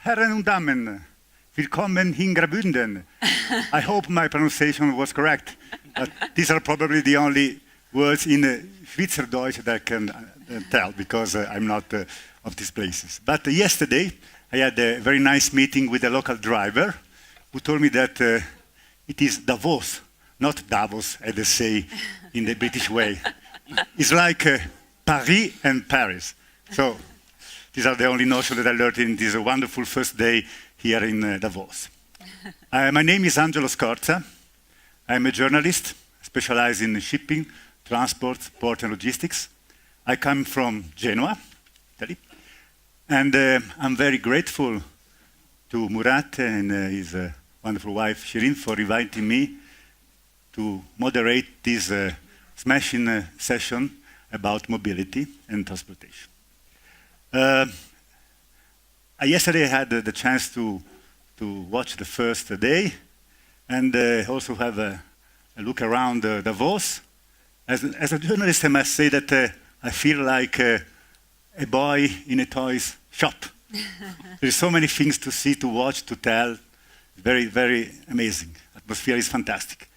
Herren und Damen, willkommen in Graubünden. I hope my pronunciation was correct, but these are probably the only words in Schweizerdeutsch that I can tell, because I'm not of these places. But yesterday, I had a very nice meeting with a local driver who told me that it is Davos, not Davos, as they say in the British way. It's like Paris and Paris. So these are the only notions that I learned in this wonderful first day here in Davos. My name is Angelo Scorza. I'm a journalist, specialized in shipping, transport, port and logistics. I come from Genoa, Italy. And I'm very grateful to Murat and his wonderful wife, Shirin, for inviting me to moderate this smashing session about mobility and transportation. Yesterday I had the chance to watch the first day and also have a look around Davos. As a journalist, I must say that I feel like a boy in a toys shop. There's so many things to see, to watch, to tell. Very, very amazing. Atmosphere is fantastic.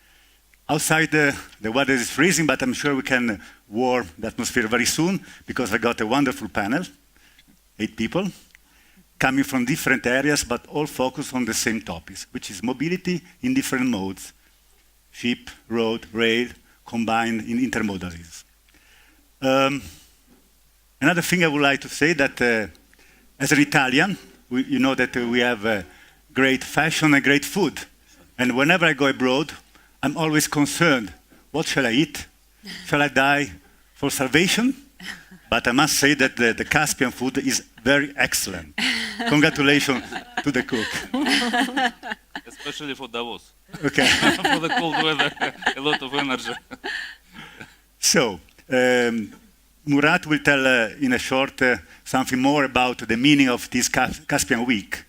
Outside, the weather is freezing, but I'm sure we can warm the atmosphere very soon, because I got a wonderful panel, 8 people, coming from different areas, but all focused on the same topics, which is mobility in different modes: ship, road, rail, combined in intermodalism. Another thing I would like to say that as an Italian, you know that we have great fashion and great food. And whenever I go abroad, I'm always concerned, what shall I eat? Shall I die for salvation? But I must say that the Caspian food is very excellent. Congratulations to the cook. Especially for Davos. Okay. For the cold weather, a lot of energy. So, Murat will tell in a short something more about the meaning of this Caspian Week.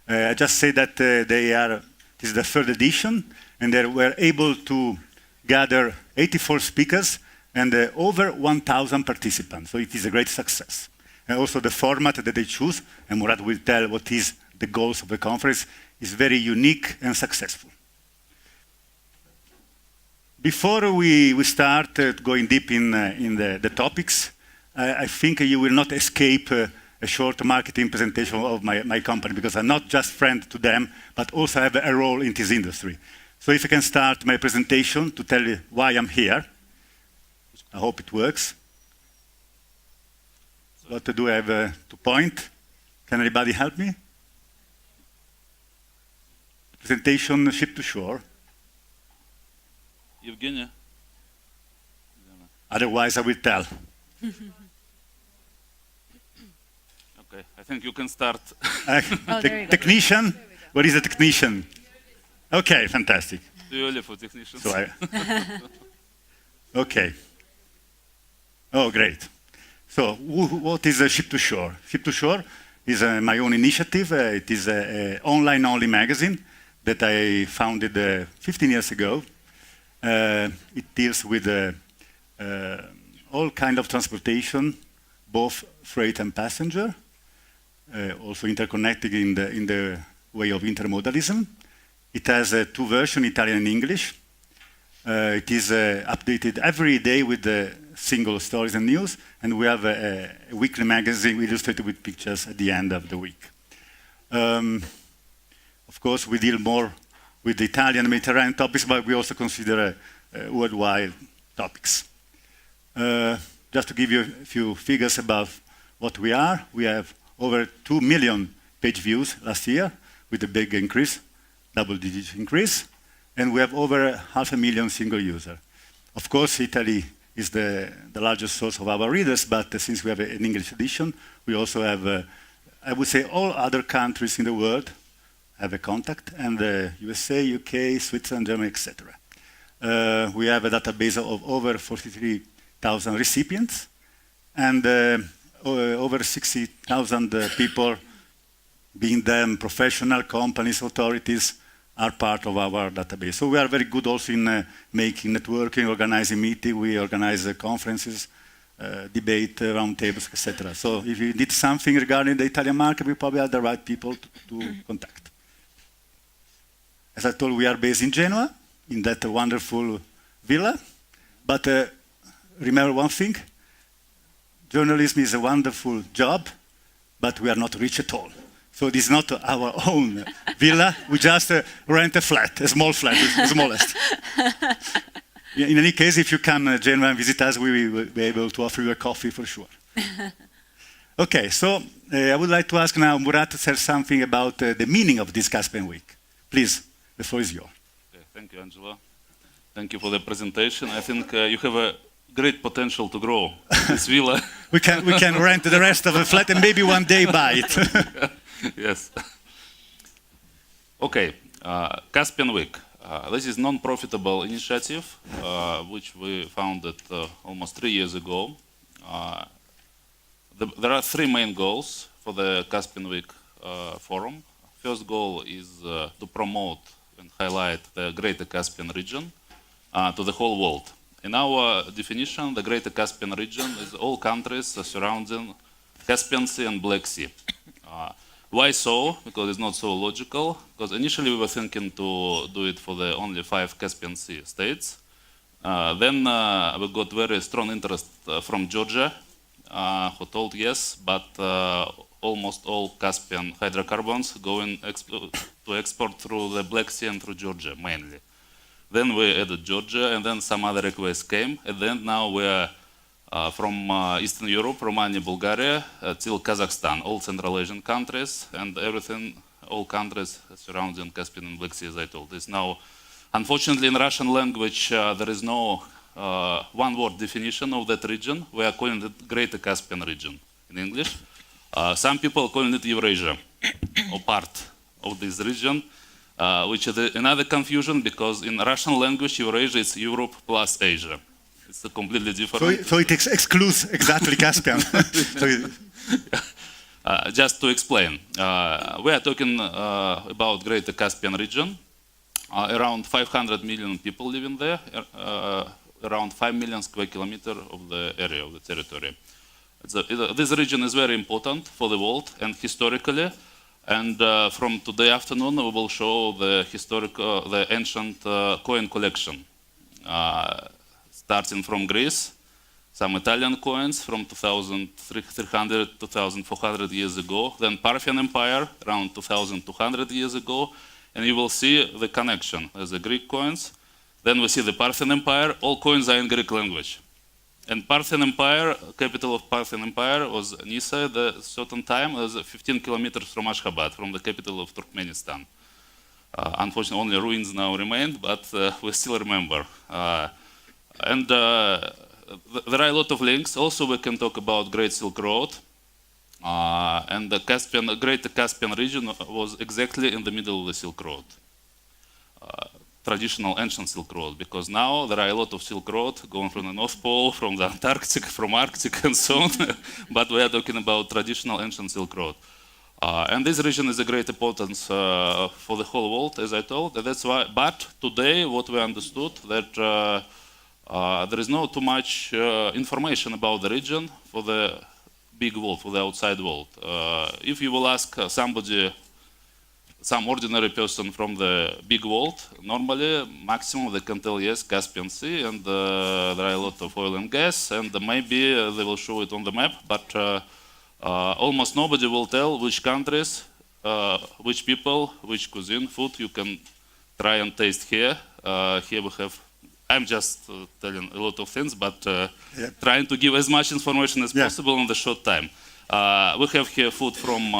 I just say that this is the third edition, and they were able to gather 84 speakers and over 1,000 participants. So it is a great success. And also the format that they choose, and Murat will tell what is the goals of the conference, is very unique and successful. Before we start going deep in the topics, I think you will not escape a short marketing presentation of my company, because I'm not just friend to them, but also have a role in this industry. So if I can start my presentation to tell you why I'm here. I hope it works. What do I have to point? Can anybody help me? Presentation ship to shore. Evgenia. Otherwise I will tell. Okay, I think you can start. Technician? Where is the technician? Okay, fantastic. Too early for technicians. So okay. Oh, great. So, what is Ship to Shore? Ship to Shore is my own initiative. It is an online-only magazine that I founded 15 years ago. It deals with all kind of transportation, both freight and passenger, also interconnected in the way of intermodalism. It has 2 versions, Italian and English. It is updated every day with the single stories and news, and we have a weekly magazine illustrated with pictures at the end of the week. Of course, we deal more with the Italian and Mediterranean topics, but we also consider worldwide topics. Just to give you a few figures about what we are, we have over 2 million page views last year, with a big increase, double-digit increase, and we have over 500,000 single users. Of course, Italy is the largest source of our readers, but since we have an English edition, we also have, I would say, all other countries in the world have a contact, and USA, UK, Switzerland, Germany, etc. We have a database of over 43,000 recipients, and over 60,000 people, being them professional companies, authorities, are part of our database. So we are very good also in making networking, organizing meetings. We organize conferences debate, roundtables, etc. So if you need something regarding the Italian market, we probably are the right people to contact. As I told, we are based in Genoa, in that wonderful villa. But remember one thing, journalism is a wonderful job, but we are not rich at all. So this is not our own villa, we just rent a flat, a small flat, the smallest. In any case, if you come to Genoa and visit us, we will be able to offer you a coffee for sure. Okay, so I would like to ask now Murat to say something about the meaning of this Caspian Week. Please, the floor is yours. Okay, thank you, Angela. Thank you for the presentation. I think you have a great potential to grow this villa. we can rent the rest of the flat and maybe one day buy it. Yes. Okay, Caspian Week. This is non-profitable initiative which we founded almost 3 years ago. There are 3 main goals for the Caspian Week forum. First goal is to promote and highlight the Greater Caspian region to the whole world. In our definition, the Greater Caspian region is all countries surrounding Caspian Sea and Black Sea. Why so? Because it's not so logical. Because initially we were thinking to do it for the only 5 Caspian Sea states. Then we got very strong interest from Georgia, who told yes, but almost all Caspian hydrocarbons going to export through the Black Sea and through Georgia mainly. Then we added Georgia, and then some other requests came. And then now we are from Eastern Europe, Romania, Bulgaria, till Kazakhstan, all Central Asian countries, and everything, all countries surrounding Caspian and Black Sea, as I told. Is now, unfortunately, in Russian language, there is no one-word definition of that region. We are calling it Greater Caspian region in English. Some people calling it Eurasia, or part of this region, which is another confusion, because in Russian language, Eurasia is Europe plus Asia. It's a completely different. So it excludes exactly Caspian. Just to explain, we are talking about Greater Caspian region. Around 500 million people living there, around 5 million square kilometers of the area of the territory. This region is very important for the world and historically. And from today afternoon, we will show the ancient coin collection. Starting from Greece, some Italian coins from 2,300, 2,400 years ago, then Parthian Empire around 2,200 years ago, and you will see the connection. There's the Greek coins, then we see the Parthian Empire, all coins are in Greek language. And Parthian Empire, capital of Parthian Empire was Nisa at a certain time, it was 15 kilometers from Ashgabat, from the capital of Turkmenistan. Unfortunately, only ruins now remain, but we still remember. And there are a lot of links. Also, we can talk about Great Silk Road. And the Greater Caspian region was exactly in the middle of the Silk Road. Traditional ancient Silk Road, because now there are a lot of Silk Road going from the North Pole, from the Antarctic, from Arctic and so on. But we are talking about traditional ancient Silk Road. And this region is a great importance for the whole world, as I told. That's why. But today, what we understood that there is not too much information about the region for the big world, for the outside world. If you will ask somebody, some ordinary person from the big world, normally, maximum they can tell yes, Caspian Sea, and there are a lot of oil and gas, and maybe they will show it on the map, but almost nobody will tell which countries, which people, which cuisine, food you can try and taste here. Here we have, I'm just telling a lot of things, but trying to give as much information as possible in the short time. We have here food from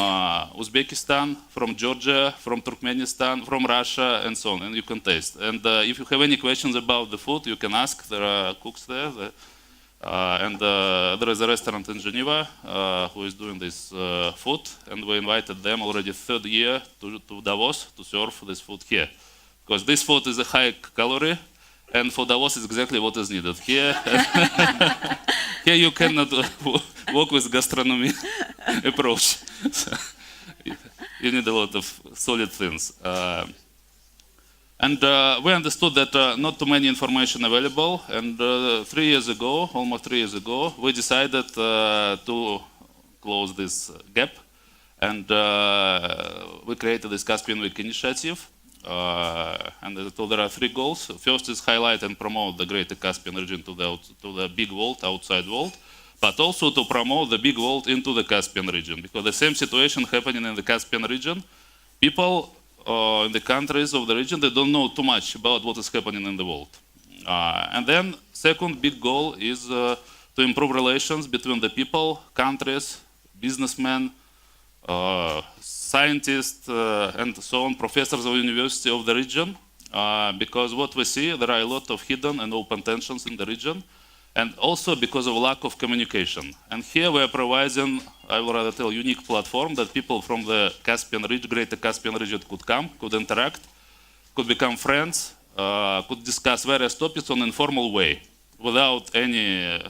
Uzbekistan, from Georgia, from Turkmenistan, from Russia, and so on, and you can taste. And if you have any questions about the food, you can ask. There are cooks there. And there is a restaurant in Geneva who is doing this food, and we invited them already 3rd year to Davos to serve this food here. Because this food is a high calorie, and for Davos is exactly what is needed. Here, here you cannot work with gastronomy approach. You need a lot of solid things. And we understood that not too many information available. And 3 years ago, almost 3 years ago, we decided to close this gap. And we created this Caspian Wic Initiative. And as I told, there are 3 goals. First is highlight and promote the greater Caspian region to the big world, outside world, but also to promote the big world into the Caspian region, because the same situation happening in the Caspian region. People in the countries of the region, they don't know too much about what is happening in the world. And then second big goal is to improve relations between the people, countries, businessmen, scientists, and so on, professors of university of the region, because what we see, there are a lot of hidden and open tensions in the region, and also because of lack of communication. And here we are providing, I will rather tell, unique platform that people from the Caspian region, greater Caspian region could come, could interact, could become friends, could discuss various topics on an informal way, without any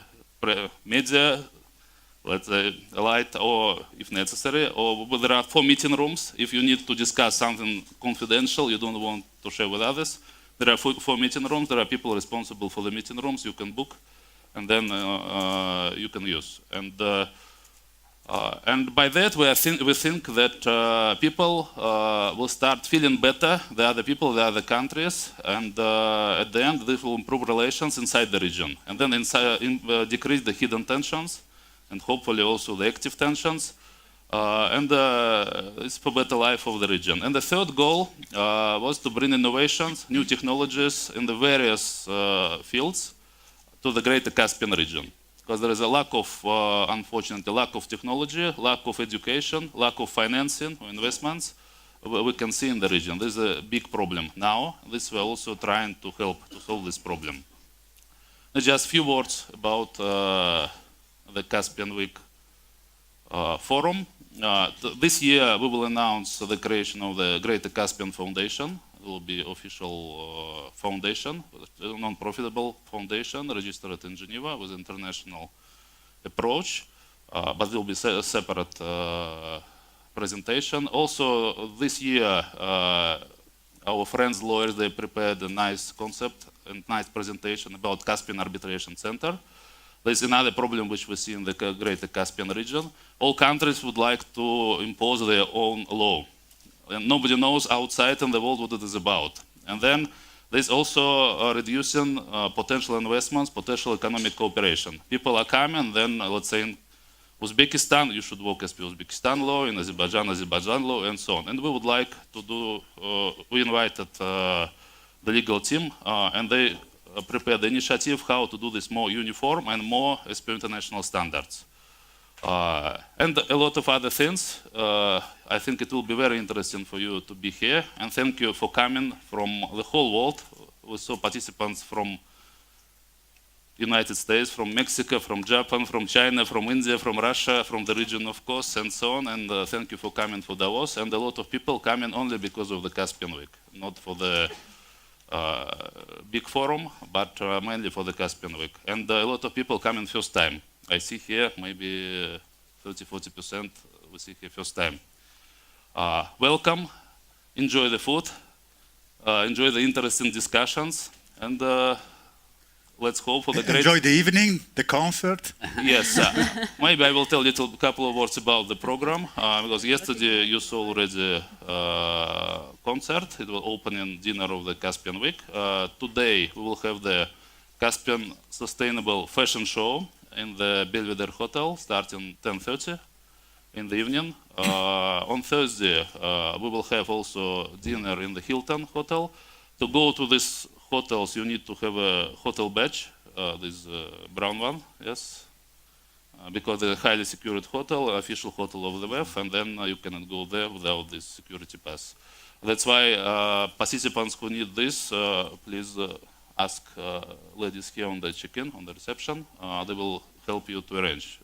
media, let's say, light, or if necessary, or there are 4 meeting rooms. If you need to discuss something confidential, you don't want to share with others, there are 4 meeting rooms. There are people responsible for the meeting rooms. You can book, and then you can use. And by that, we think that people will start feeling better, the other people, the other countries, and at the end, this will improve relations inside the region, and then decrease the hidden tensions, and hopefully also the active tensions, and it's for better life of the region. And the third goal was to bring innovations, new technologies in the various fields to the greater Caspian region. Because there is a lack of, unfortunately, lack of technology, lack of education, lack of financing or investments we can see in the region. This is a big problem now. This we're also trying to help to solve this problem. Just a few words about the Caspian Wic Forum. This year we will announce the creation of the Greater Caspian Foundation. It will be official foundation, a non-profitable foundation registered in Geneva with international approach, but it will be a separate presentation. Also this year our friends lawyers, they prepared a nice concept and nice presentation about Caspian Arbitration Center. There's another problem which we see in the greater Caspian region. All countries would like to impose their own law. And nobody knows outside in the world what it is about. And then there's also reducing potential investments, potential economic cooperation. People are coming, then let's say in Uzbekistan, you should work as per Uzbekistan law, in Azerbaijan, Azerbaijan law, and so on. And we would like to do, we invited the legal team, and they prepared the initiative how to do this more uniform and more as per international standards. And a lot of other things. I think it will be very interesting for you to be here. And thank you for coming from the whole world. We saw participants from United States, from Mexico, from Japan, from China, from India, from Russia, from the region, of course, and so on. And thank you for coming for Davos. And a lot of people coming only because of the Caspian Wic, not for the big forum, but mainly for the Caspian Wic. And a lot of people coming first time. I see here maybe 30–40% we see here first time. Welcome, enjoy the food, enjoy the interesting discussions, and let's hope for the great... Enjoy the evening, the concert. Yes, maybe I will tell a couple of words about the program, because yesterday you saw already concert. It will open in dinner of the Caspian Wic. Today we will have the Caspian Sustainable Fashion Show in the Belvedere Hotel, starting 10:30 in the evening. On Thursday, we will have also dinner in the Hilton Hotel. To go to these hotels, you need to have a hotel badge, this brown one, yes, because they're a highly secured hotel, official hotel of the WEF, and then you cannot go there without this security pass. That's why participants who need this, please ask ladies here on the check-in, on the reception. They will help you to arrange.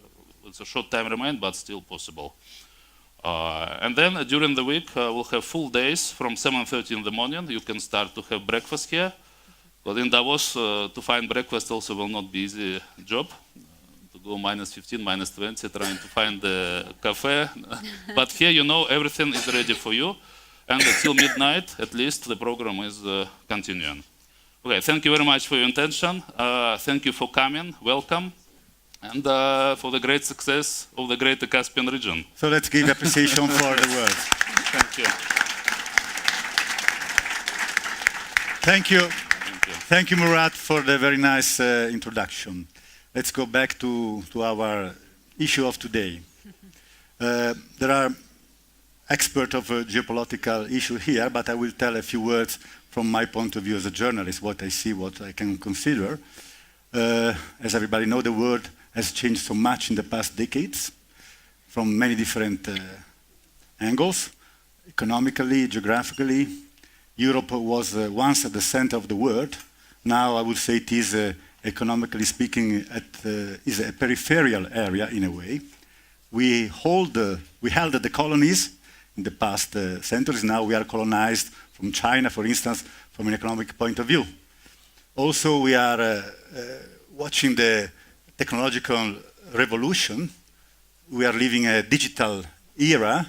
It's a short time remain, but still possible. And then during the week, we'll have full days from 7:30 in the morning. You can start to have breakfast here. But in Davos, to find breakfast also will not be easy job. To go -15, -20, trying to find the cafe. But here, you know, everything is ready for you. And until midnight, at least, the program is continuing. Okay, thank you very much for your attention. Thank you for coming. Welcome. And for the great success of the Greater Caspian region. So let's give appreciation for the words. Thank you. Thank you. Thank you. Thank you, Murat, for the very nice introduction. Let's go back to our issue of today. There are experts of geopolitical issue here, but I will tell a few words from my point of view as a journalist, what I see, what I can consider. As everybody knows, the world has changed so much in the past decades from many different angles, economically, geographically. Europe was once at the center of the world. Now I would say it is, economically speaking, is a peripheral area in a way. We held the colonies in the past centuries. Now we are colonized from China, for instance, from an economic point of view. Also, we are watching the technological revolution. We are living a digital era,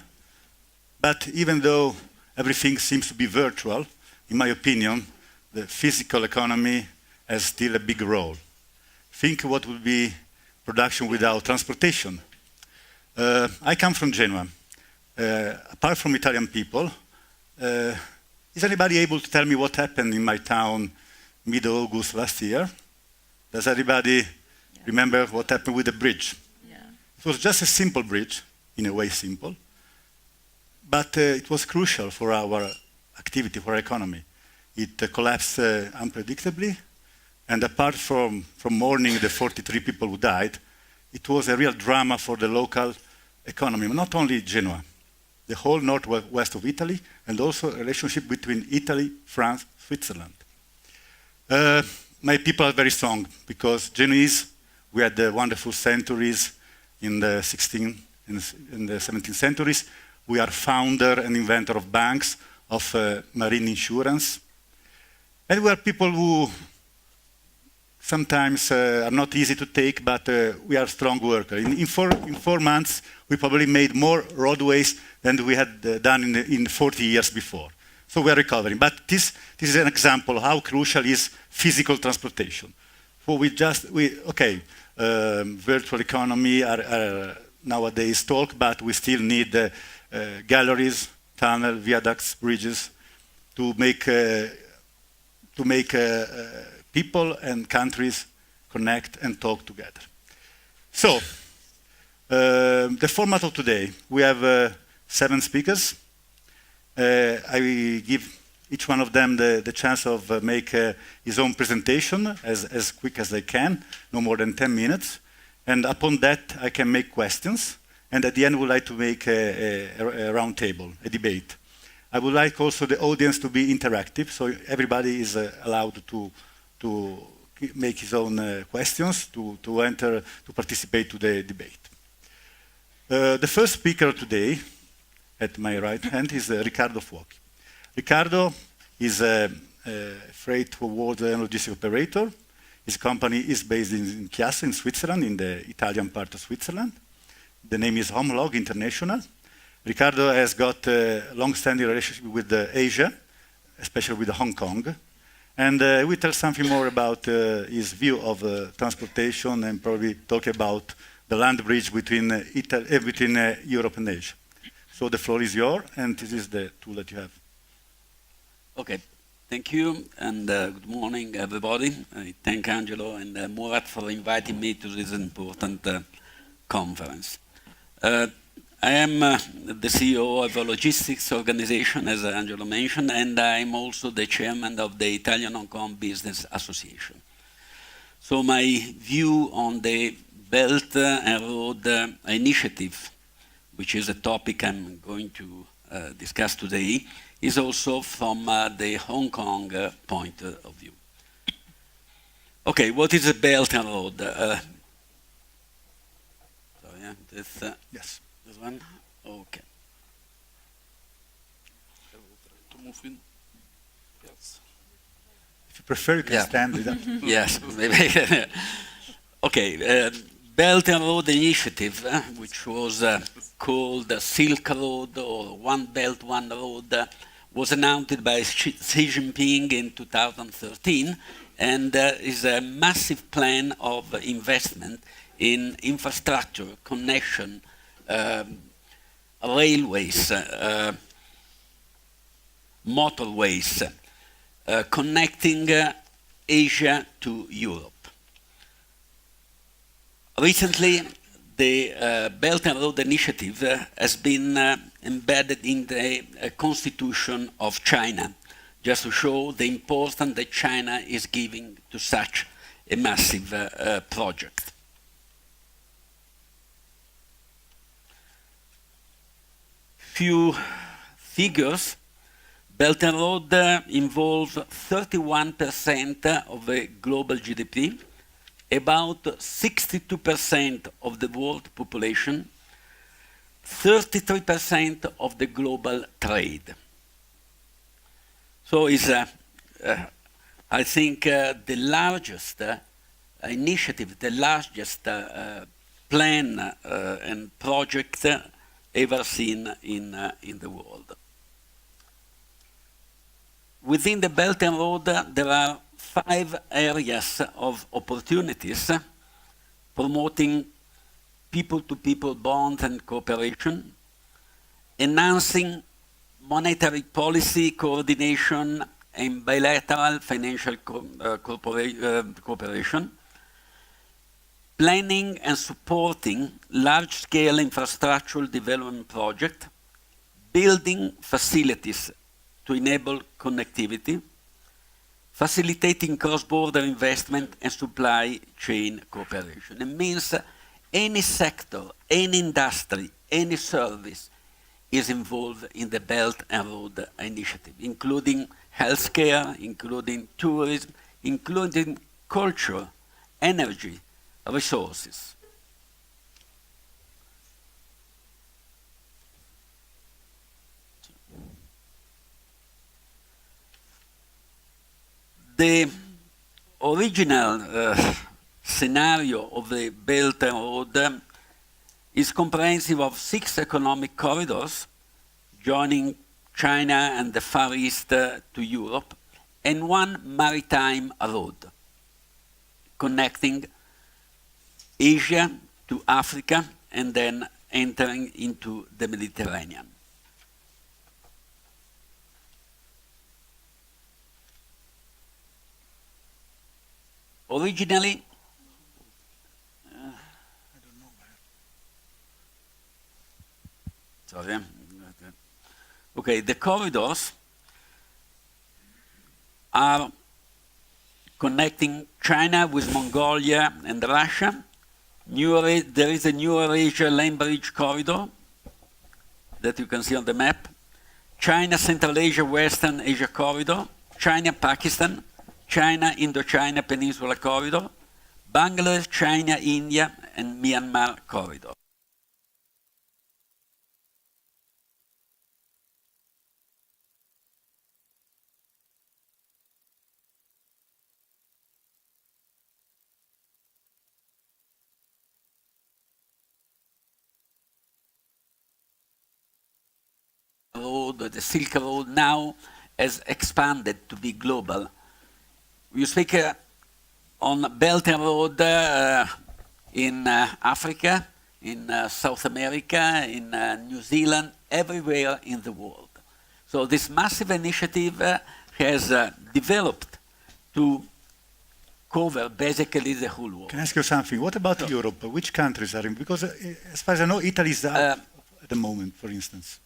but even though everything seems to be virtual, in my opinion, the physical economy has still a big role. Think what would be production without transportation. I come from Genoa. Apart from Italian people, is anybody able to tell me what happened in my town mid-August last year? Does anybody remember what happened with the bridge? Yeah. It was just a simple bridge, in a way simple, but it was crucial for our activity, for our economy. It collapsed unpredictably, and apart from mourning the 43 people who died, it was a real drama for the local economy, not only Genoa, the whole northwest of Italy, and also a relationship between Italy, France, Switzerland. My people are very strong because Genoese, we had the wonderful centuries in the 16th and the 17th centuries. We are founder and inventor of banks, of marine insurance. And we are people who sometimes are not easy to take, but we are strong workers. In 4 months, we probably made more roadways than we had done in 40 years before. So we are recovering. But this is an example of how crucial is physical transportation. So virtual economy are nowadays talk, but we still need galleries, tunnels, viaducts, bridges to make people and countries connect and talk together. So, the format of today, we have 7 speakers. I will give each one of them the chance of make his own presentation as quick as they can, no more than 10 minutes. And upon that, I can make questions. And at the end, we'd like to make a round table, a debate. I would like also the audience to be interactive, so everybody is allowed to make his own questions, to participate to the debate. The first speaker today, at my right hand, is Ricardo Fuochi. Ricardo is a freight forward and logistic operator. His company is based in Chiasso, in Switzerland, in the Italian part of Switzerland. The name is OMLOG International. Ricardo has got a long-standing relationship with Asia, especially with Hong Kong. And we tell something more about his view of transportation and probably talk about the land bridge between Europe and Asia. So the floor is yours, and this is the tool that you have. Okay, thank you, and good morning, everybody. I thank Angelo and Murat for inviting me to this important conference. I am the CEO of a logistics organization, as Angelo mentioned, and I'm also the chairman of the Italian Hong Kong Business Association. So my view on the Belt and Road Initiative, which is a topic I'm going to discuss today, is also from the Hong Kong point of view. Okay, what is a Belt and Road? Yes. This one? Okay. To move in. Yes. If you prefer, you can stand with that. Yes, maybe. Okay, Belt and Road Initiative, which was called Silk Road or One Belt, One Road, was announced by Xi Jinping in 2013 and is a massive plan of investment in infrastructure, connection, railways, motorways, connecting Asia to Europe. Recently, the Belt and Road Initiative has been embedded in the Constitution of China, just to show the importance that China is giving to such a massive project. Few figures. Belt and Road involves 31% of the global GDP, about 62% of the world population, 33% of the global trade. So it's, I think, the largest initiative, the largest plan and project ever seen in the world. Within the Belt and Road, there are 5 areas of opportunities promoting people-to-people bonds and cooperation, enhancing monetary policy coordination and bilateral financial cooperation, planning and supporting large-scale infrastructural development projects, building facilities to enable connectivity, facilitating cross-border investment and supply chain cooperation. It means any sector, any industry, any service is involved in the Belt and Road Initiative, including healthcare, including tourism, including culture, energy, resources. The original scenario of the Belt and Road is comprehensive of 6 economic corridors joining China and the Far East to Europe, and 1 maritime road connecting Asia to Africa and then entering into the Mediterranean. Originally, sorry. Okay, the corridors are connecting China with Mongolia and Russia. There is a New Eurasia land bridge corridor that you can see on the map. China Central Asia Western Asia corridor, China Pakistan, China Indochina Peninsula corridor, Bangladesh, China, India, and Myanmar corridor. The Silk Road now has expanded to be global. You speak on Belt and Road in Africa, in South America, in New Zealand, everywhere in the world. So this massive initiative has developed to cover basically the whole world. Can I ask you something? What about Europe? Which countries are in? Because as far as I know, Italy is out at the moment, for instance.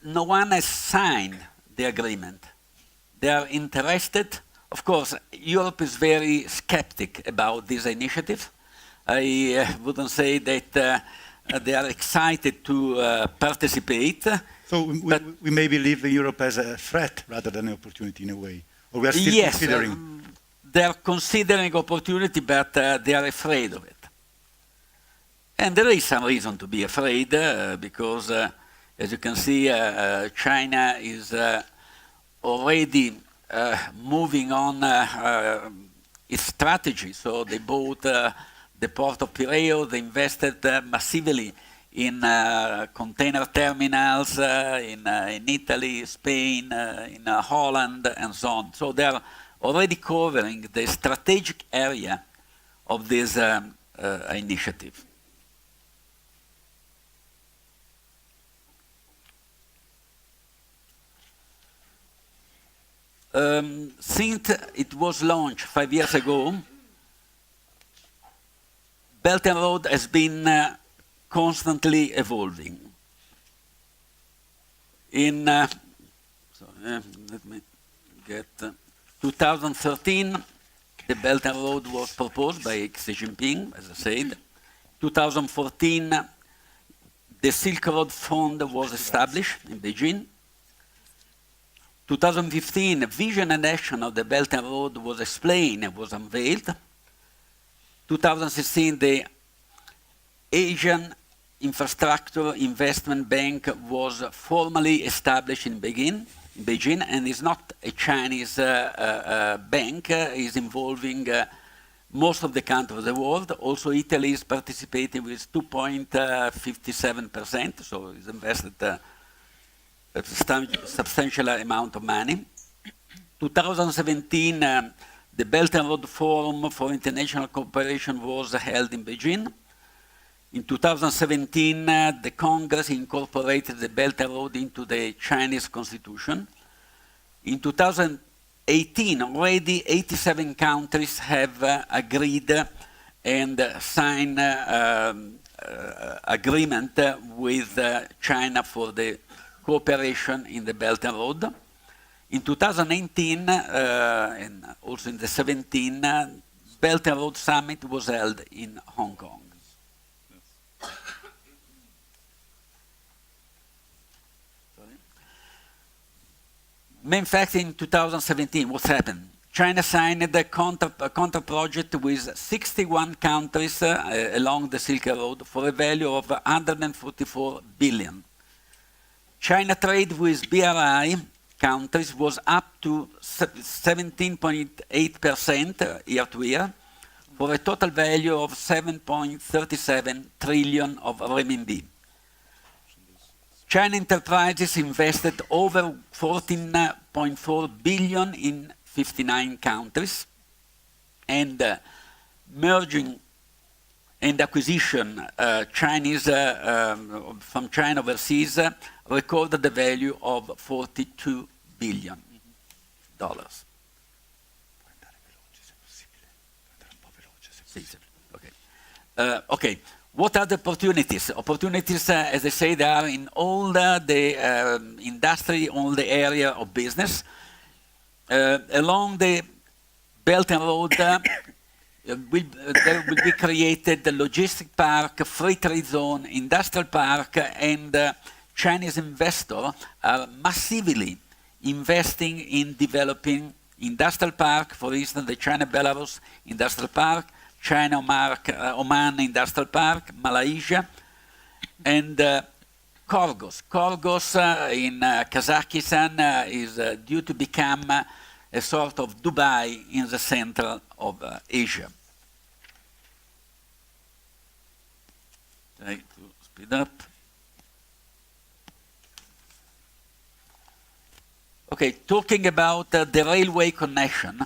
No one has signed the agreement. They are interested. Of course, Europe is very skeptic about this initiative. I wouldn't say that they are excited to participate. So we maybe live in Europe as a threat rather than an opportunity in a way. Or we are still considering. They are considering opportunity, but they are afraid of it. And there is some reason to be afraid because as you can see, China is already moving on its strategy. So they bought the port of Piraeus, they invested massively in container terminals in Italy, Spain, in Holland, and so on. So they are already covering the strategic area of this initiative. Since it was launched 5 years ago, Belt and Road has been constantly evolving. In let me get 2013, the Belt and Road was proposed by Xi Jinping, as I said. 2014, the Silk Road Fund was established in Beijing. 2015, vision and action of the Belt and Road was explained and was unveiled. 2016, the Asian Infrastructure Investment Bank was formally established in Beijing, and is not a Chinese bank, is involving most of the countries of the world. Also, Italy is participating with 2.57%, so it's invested a substantial amount of money. 2017, the Belt and Road Forum for International Cooperation was held in Beijing. In 2017, the Congress incorporated the Belt and Road into the Chinese Constitution. In 2018, already 87 countries have agreed and signed agreement with China for the cooperation in the Belt and Road. In 2019, and also in the 17, Belt and Road Summit was held in Hong Kong. Main fact in 2017, what happened? China signed a counter project with 61 countries along the Silk Road for a value of 144 billion. China trade with BRI countries was up to 17.8% year to year, for a total value of 7.37 trillion of renminbi. China enterprises invested over 14.4 billion in 59 countries, and merging and acquisition from China overseas recorded the value of $42 billion. Okay. What are the opportunities? Opportunities, as I say, they are in all the industry, all the area of business. Along the Belt and Road, there will be created the logistic park, free trade zone, industrial park, and Chinese investors are massively investing in developing industrial park, for instance, the China-Belarus industrial park, China-Oman Industrial Park, Malaysia, and Korgos. Korgos in Kazakhstan is due to become a sort of Dubai in the center of Asia. Try to speed up. Okay, talking about the railway connection.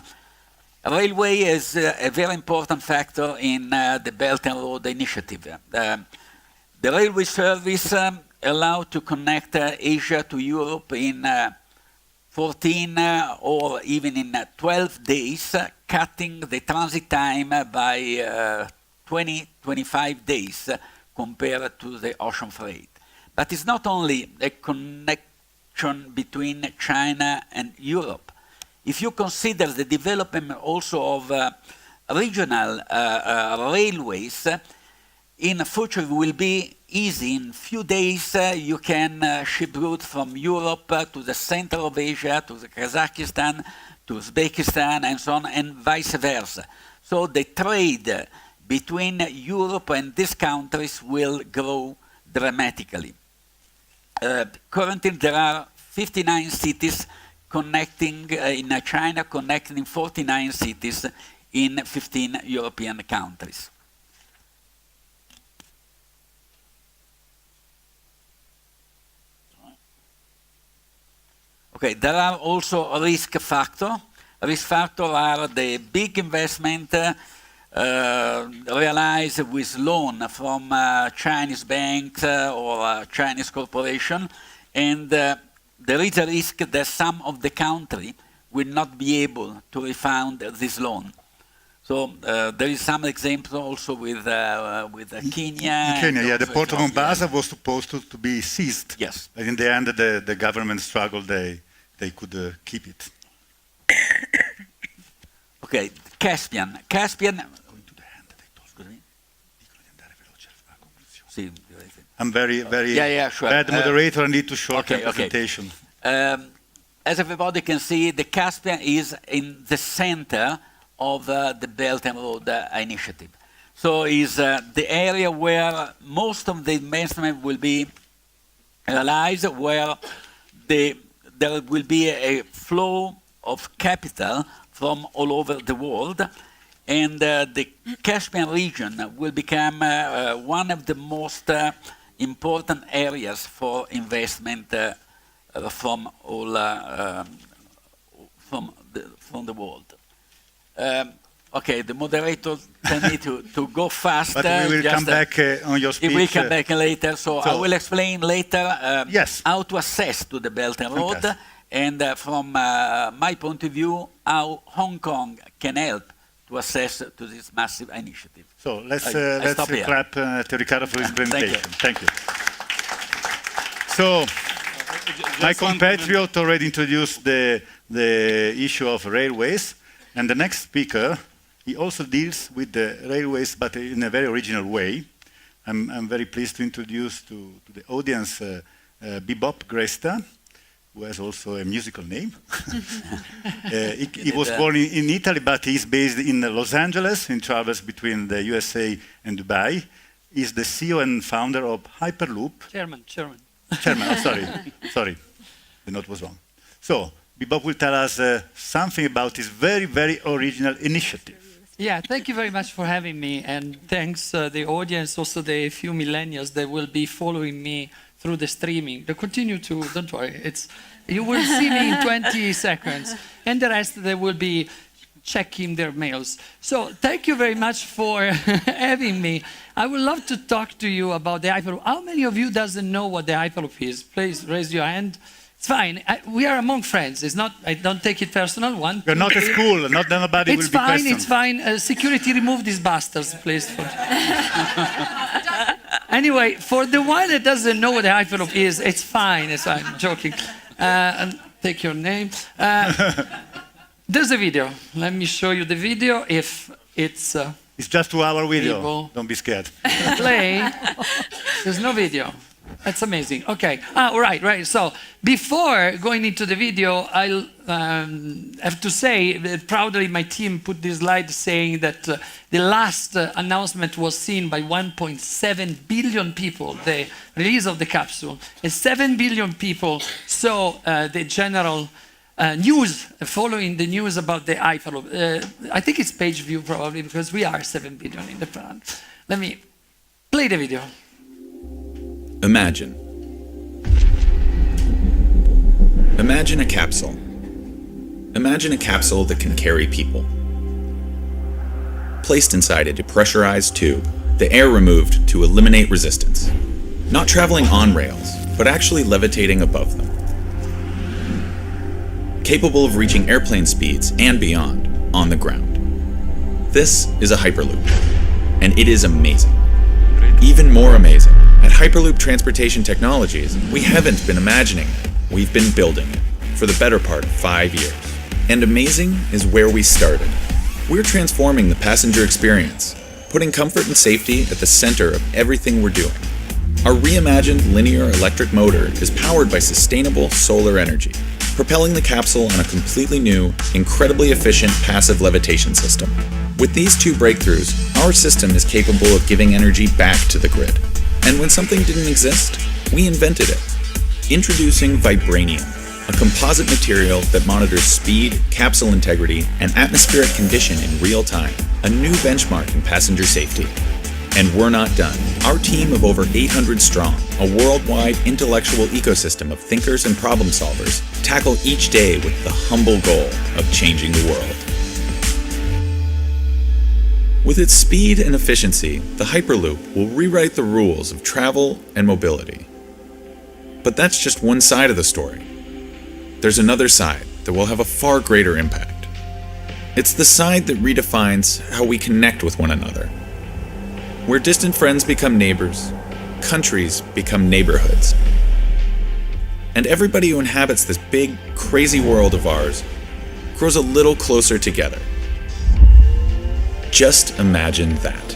Railway is a very important factor in the Belt and Road Initiative. The railway service allowed to connect Asia to Europe in 14 or even in 12 days, cutting the transit time by 20-25 days compared to the ocean freight. But it's not only a connection between China and Europe. If you consider the development also of regional railways, in the future it will be easy. In few days you can ship goods from Europe to the center of Asia, to the Kazakhstan, to Uzbekistan, and so on, and vice versa. So the trade between Europe and these countries will grow dramatically. Currently there are 59 cities connecting in China, connecting 49 cities in 15 European countries. Okay, there are also risk factors. Risk factors are the big investment realized with loan from Chinese banks or Chinese corporation, and there is a risk that some of the country will not be able to refund this loan. So there is some example also with Kenya. In Kenya, yeah, the port of Mombasa was supposed to be seized. Yes. But in the end, the government struggled, they could keep it. Okay, Caspian. I'm very sure. bad moderator. I need to shorten the presentation. As everybody can see, the Caspian is in the center of the Belt and Road Initiative. So is the area where most of the investment will be realized, where there will be a flow of capital from all over the world, and the Caspian region will become one of the most important areas for investment from the world. Okay, the moderator tell me to go faster. But we will come back on your speech. We will come back later, so I will explain later how to access to the Belt and Road, and from my point of view, how Hong Kong can help to access to this massive initiative. So let's clap to Ricardo for his presentation. Thank you. So my compatriot already introduced the issue of railways, and the next speaker, he also deals with the railways, but in a very original way. I'm very pleased to introduce to the audience Bibop Gresta, who has also a musical name. He was born in Italy, but he's based in Los Angeles, and travels between the USA and Dubai. He's the CEO and founder of Hyperloop. Chairman, sorry, the note was wrong. So, Bibop will tell us something about his very, very original initiative. Yeah, thank you very much for having me, and thanks the audience, also the few millennials that will be following me through the streaming. They continue to, don't worry, you will see me in 20 seconds, and the rest they will be checking their mails. So thank you very much for having me. I would love to talk to you about the Hyperloop. How many of you doesn't know what the Hyperloop is? Please raise your hand. It's fine. We are among friends. It's not. I don't take it personal. One. You're not at school. Not nobody will be questioned. It's fine. Security, remove these bastards, please. Anyway, for the one that doesn't know what the Hyperloop is, it's fine. It's fine. I'm joking. Take your name. There's a video. Let me show you the video. If it's. It's just 2-hour video. Don't be scared. Play. There's no video. That's amazing. Okay. Right. So before going into the video, I have to say that proudly my team put this slide saying that the last announcement was seen by 1.7 billion people, the release of the capsule. And 7 billion people saw the general news, following the news about the Hyperloop. I think it's page view probably because we are 7 billion in the front. Let me play the video. Imagine a capsule. Imagine a capsule that can carry people. Placed inside a depressurized tube, the air removed to eliminate resistance. Not traveling on rails, but actually levitating above them. Capable of reaching airplane speeds and beyond on the ground. This is a Hyperloop, and it is amazing. Even more amazing. At Hyperloop Transportation Technologies, we haven't been imagining it, we've been building it for the better part of 5 years. And amazing is where we started. We're transforming the passenger experience, putting comfort and safety at the center of everything we're doing. Our reimagined linear electric motor is powered by sustainable solar energy, propelling the capsule on a completely new, incredibly efficient passive levitation system. With these two breakthroughs, our system is capable of giving energy back to the grid. And when something didn't exist, we invented it. Introducing Vibranium, a composite material that monitors speed, capsule integrity, and atmospheric condition in real time, a new benchmark in passenger safety. And we're not done. Our team of over 800 strong, a worldwide intellectual ecosystem of thinkers and problem solvers, tackle each day with the humble goal of changing the world. With its speed and efficiency, the Hyperloop will rewrite the rules of travel and mobility. But that's just one side of the story. There's another side that will have a far greater impact. It's the side that redefines how we connect with one another. Where distant friends become neighbors, countries become neighborhoods. And everybody who inhabits this big, crazy world of ours grows a little closer together. Just imagine that.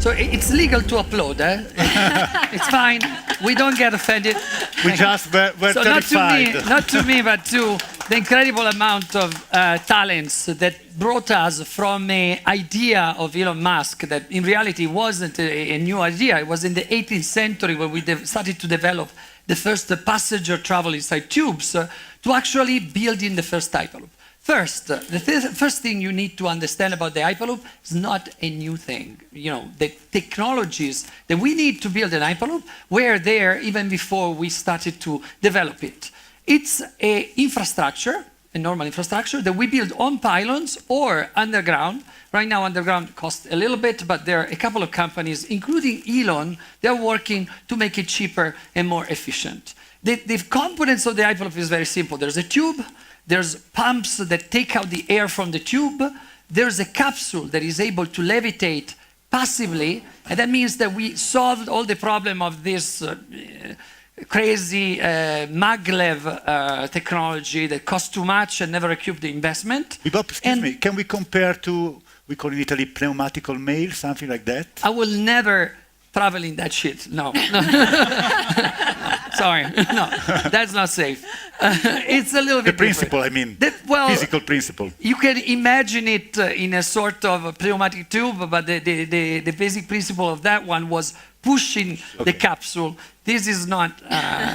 So it's legal to upload, eh? It's fine. We don't get offended. We just were So terrified. not to me, but to the incredible amount of talents that brought us from an idea of Elon Musk that in reality wasn't a new idea. It was in the 18th century when we started to develop the first passenger travel inside tubes to actually building the first Hyperloop. First, the first thing you need to understand about the Hyperloop is not a new thing. You know, the technologies that we need to build an Hyperloop were there even before we started to develop it. It's a infrastructure, a normal infrastructure that we build on pylons or underground. Right now, underground costs a little bit, but there are a couple of companies, including Elon, they're working to make it cheaper and more efficient. The components of the Hyperloop is very simple. There's a tube, there's pumps that take out the air from the tube, there's a capsule that is able to levitate passively, and that means that we solved all the problem of this crazy maglev technology that costs too much and never recouped the investment. Bibop, excuse me, can we compare to, we call in Italy, pneumatical mail, something like that? I will never travel in that shit. No. Sorry. No, that's not safe. It's a little bit The principle, different. I mean, Well, physical principle. you can imagine it in a sort of a pneumatic tube, but the basic principle of that one was pushing the capsule. This is not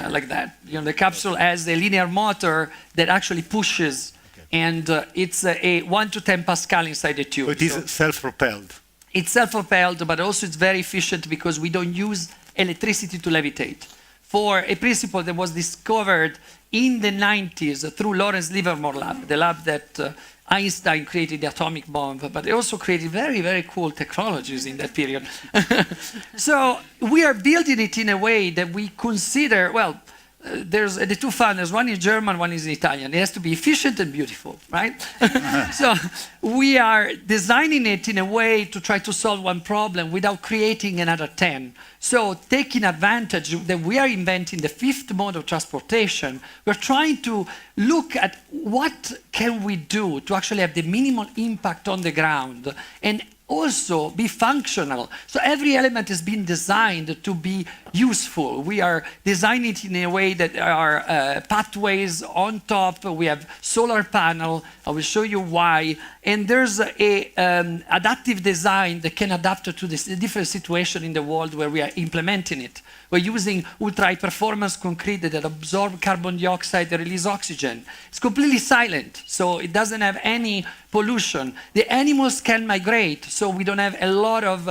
like that. You know, the capsule has a linear motor that actually pushes, and it's a 1 to 10 Pascal inside the tube. So it is self-propelled. It's self-propelled, but also it's very efficient because we don't use electricity to levitate. For a principle that was discovered in the 90s through Lawrence Livermore lab, the lab that Einstein created the atomic bomb, but they also created very, very cool technologies in that period. So we are building it in a way that we consider, well, there's the two founders, one is German, one is Italian. It has to be efficient and beautiful, right? So we are designing it in a way to try to solve one problem without creating another 10. So taking advantage that we are inventing the fifth mode of transportation, we're trying to look at what can we do to actually have the minimal impact on the ground and also be functional. So every element has been designed to be useful. We are designing it in a way that there are pathways on top. We have solar panel. I will show you why. And there's a adaptive design that can adapt to this different situation in the world where we are implementing it. We're using ultra-high performance concrete that absorb carbon dioxide and release oxygen. It's completely silent, so it doesn't have any pollution. The animals can migrate, so we don't have a lot of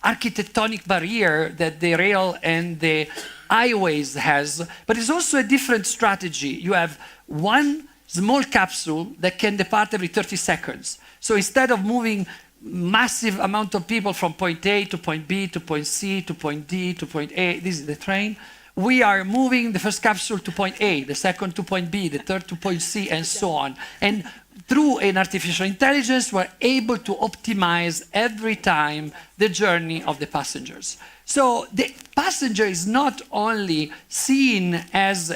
architectonic barrier that the rail and the highways has. But it's also a different strategy. You have one small capsule that can depart every 30 seconds. So instead of moving massive amount of people from point A to point B to point C to point D to point A, this is the train, we are moving the first capsule to point A, the second to point B, the third to point C, and so on. And through an artificial intelligence, we're able to optimize every time the journey of the passengers. So the passenger is not only seen as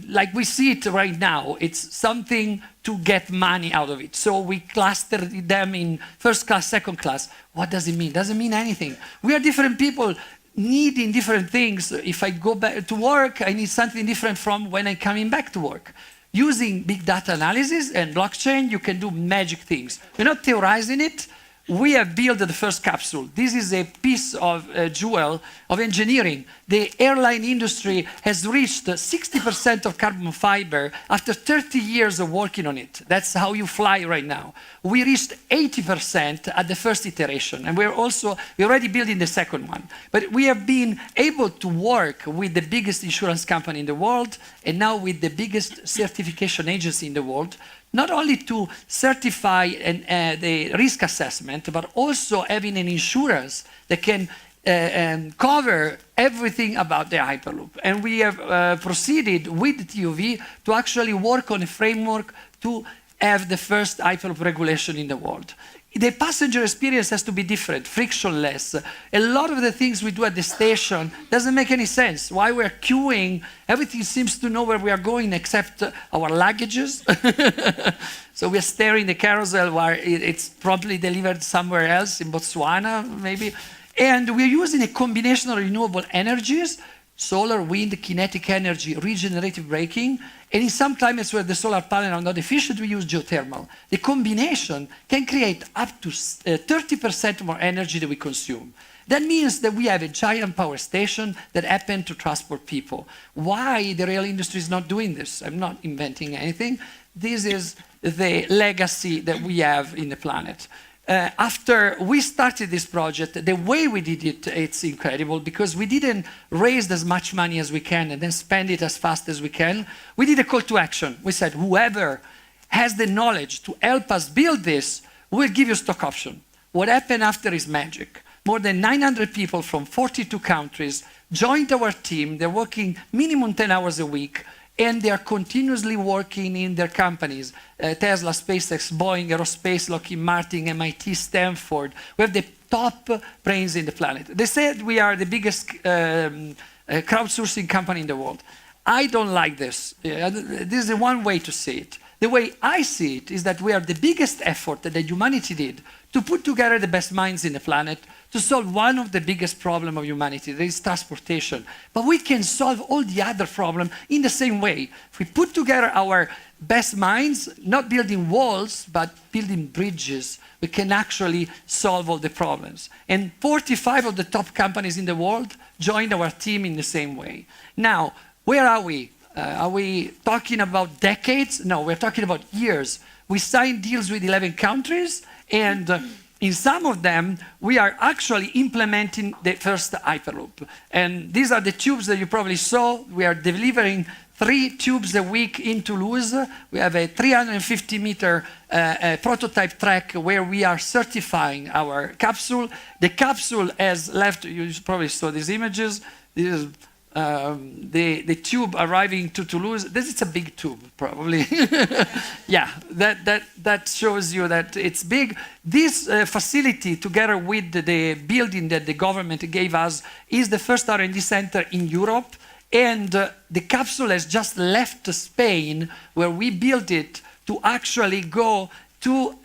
like we see it right now, it's something to get money out of it. So we cluster them in first class, second class. What does it mean? Doesn't mean anything. We are different people needing different things. If I go back to work, I need something different from when I'm coming back to work. Using big data analysis and blockchain, you can do magic things. We're not theorizing it. we have built the first capsule. This is a piece of jewel of engineering. The airline industry has reached 60% of carbon fiber after 30 years of working on it. That's how you fly right now. We reached 80% at the first iteration, and we're already building the second one. But we have been able to work with the biggest insurance company in the world, and now with the biggest certification agency in the world, not only to certify the risk assessment, but also having an insurance that can cover everything about the Hyperloop. And we have proceeded with TUV to actually work on a framework to have the first Hyperloop regulation in the world. The passenger experience has to be different, frictionless. A lot of the things we do at the station doesn't make any sense. Why we're queuing, everything seems to know where we are going except our luggages. So we're staring the carousel while it's probably delivered somewhere else, in Botswana maybe. And we're using a combination of renewable energies, solar, wind, kinetic energy, regenerative braking, and in some climates where the solar panels are not efficient, we use geothermal. The combination can create up to 30% more energy than we consume. That means that we have a giant power station that happens to transport people. Why the rail industry is not doing this? I'm not inventing anything. This is the legacy that we have in the planet. After we started this project, the way we did it, it's incredible because we didn't raise as much money as we can and then spend it as fast as we can. We did a call to action. We said, whoever has the knowledge to help us build this, we'll give you stock option. What happened after is magic. More than 900 people from 42 countries joined our team. They're working minimum 10 hours a week. And they are continuously working in their companies, Tesla, SpaceX, Boeing, Aerospace, Lockheed Martin, MIT, Stanford. We have the top brains in the planet. They said we are the biggest crowdsourcing company in the world. I don't like this. This is one way to see it. The way I see it is that we are the biggest effort that humanity did to put together the best minds in the planet to solve one of the biggest problems of humanity, that is transportation. But we can solve all the other problems in the same way. If we put together our best minds, not building walls, but building bridges, we can actually solve all the problems. And 45 of the top companies in the world joined our team in the same way. Now, where are we? Are we talking about decades? No, we're talking about years. We signed deals with 11 countries, and in some of them, we are actually implementing the first Hyperloop. And these are the tubes that you probably saw. We are delivering 3 tubes a week in Toulouse. We have a 350-meter prototype track where we are certifying our capsule. The capsule has left, you probably saw these images. This is the tube arriving to Toulouse. This is a big tube, probably. Yeah, that shows you that it's big. This facility, together with the building that the government gave us, is the first R&D center in Europe. And the capsule has just left Spain, where we built it to actually go to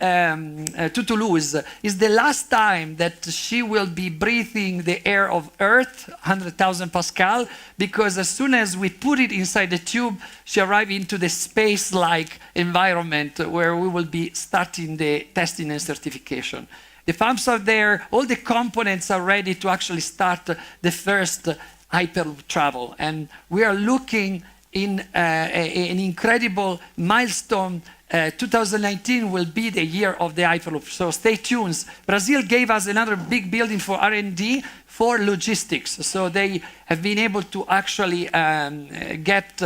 Toulouse. It's the last time that she will be breathing the air of Earth, 100,000 Pascal, because as soon as we put it inside the tube, she arrives into the space-like environment where we will be starting the testing and certification. The pumps are there, all the components are ready to actually start the first Hyperloop travel. And we are looking in an incredible milestone. 2019 will be the year of the Hyperloop, so stay tuned. Brazil gave us another big building for R&D for logistics, so they have been able to actually get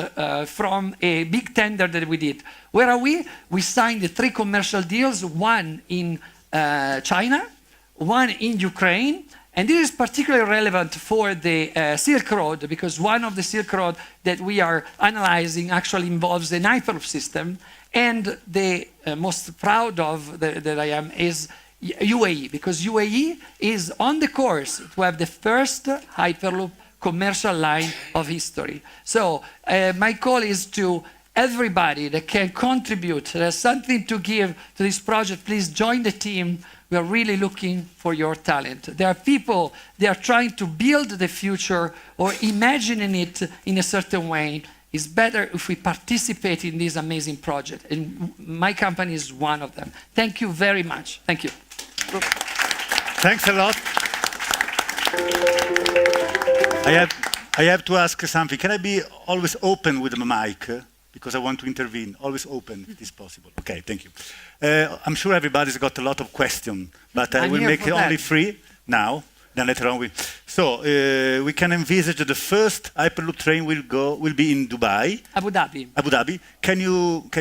from a big tender that we did. Where are we? We signed 3 commercial deals, one in China, one in Ukraine, and this is particularly relevant for the Silk Road, because one of the Silk Road that we are analyzing actually involves an Hyperloop system. And the most proud of that I am is UAE, because UAE is on the course to have the first Hyperloop commercial line of history. So my call is to everybody that can contribute, that has something to give to this project, please join the team. We are really looking for your talent. There are people, they are trying to build the future or imagining it in a certain way. It's better if we participate in this amazing project. And my company is one of them. Thank you very much. Thank you. Thanks a lot. I have to ask something. Can I be always open with the mic? Because I want to intervene. Always open, if it is possible. Okay, thank you. I'm sure everybody's got a lot of questions, but I will make it only 3 now. Then later on, we can envisage that the first Hyperloop train will be in Dubai. Abu Dhabi. Abu Dhabi. Can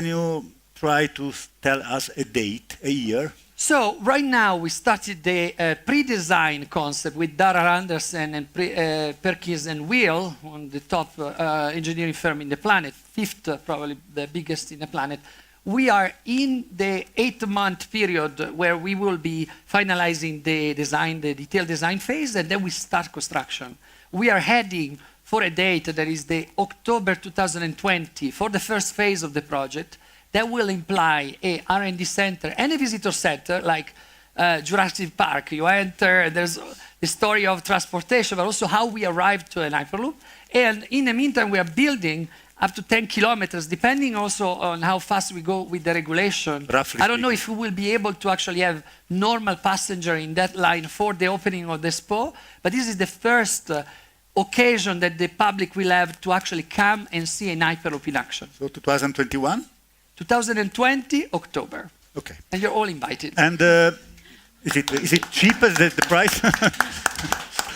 you try to tell us a date, a year? So right now we started the pre-design concept with Dara Andersen and Perkins and Will, on the top engineering firm in the planet, 5th probably the biggest in the planet. We are in the 8-month period where we will be finalizing the design, the detailed design phase, and then we start construction. We are heading for a date that is the October 2020 for the first phase of the project. That will imply a R&D center and a visitor center like Jurassic Park. You enter, there's the story of transportation, but also how we arrived to an Hyperloop. And in the meantime, we are building up to 10 kilometers, depending also on how fast we go with the regulation. Roughly I don't know if we will be able to actually have normal passenger in that line for the opening of the Expo, but this is the first occasion that the public will have to actually come and see an Hyperloop in action. So 2021? 2020, October. Okay. And you're all invited. And is it cheaper, the price?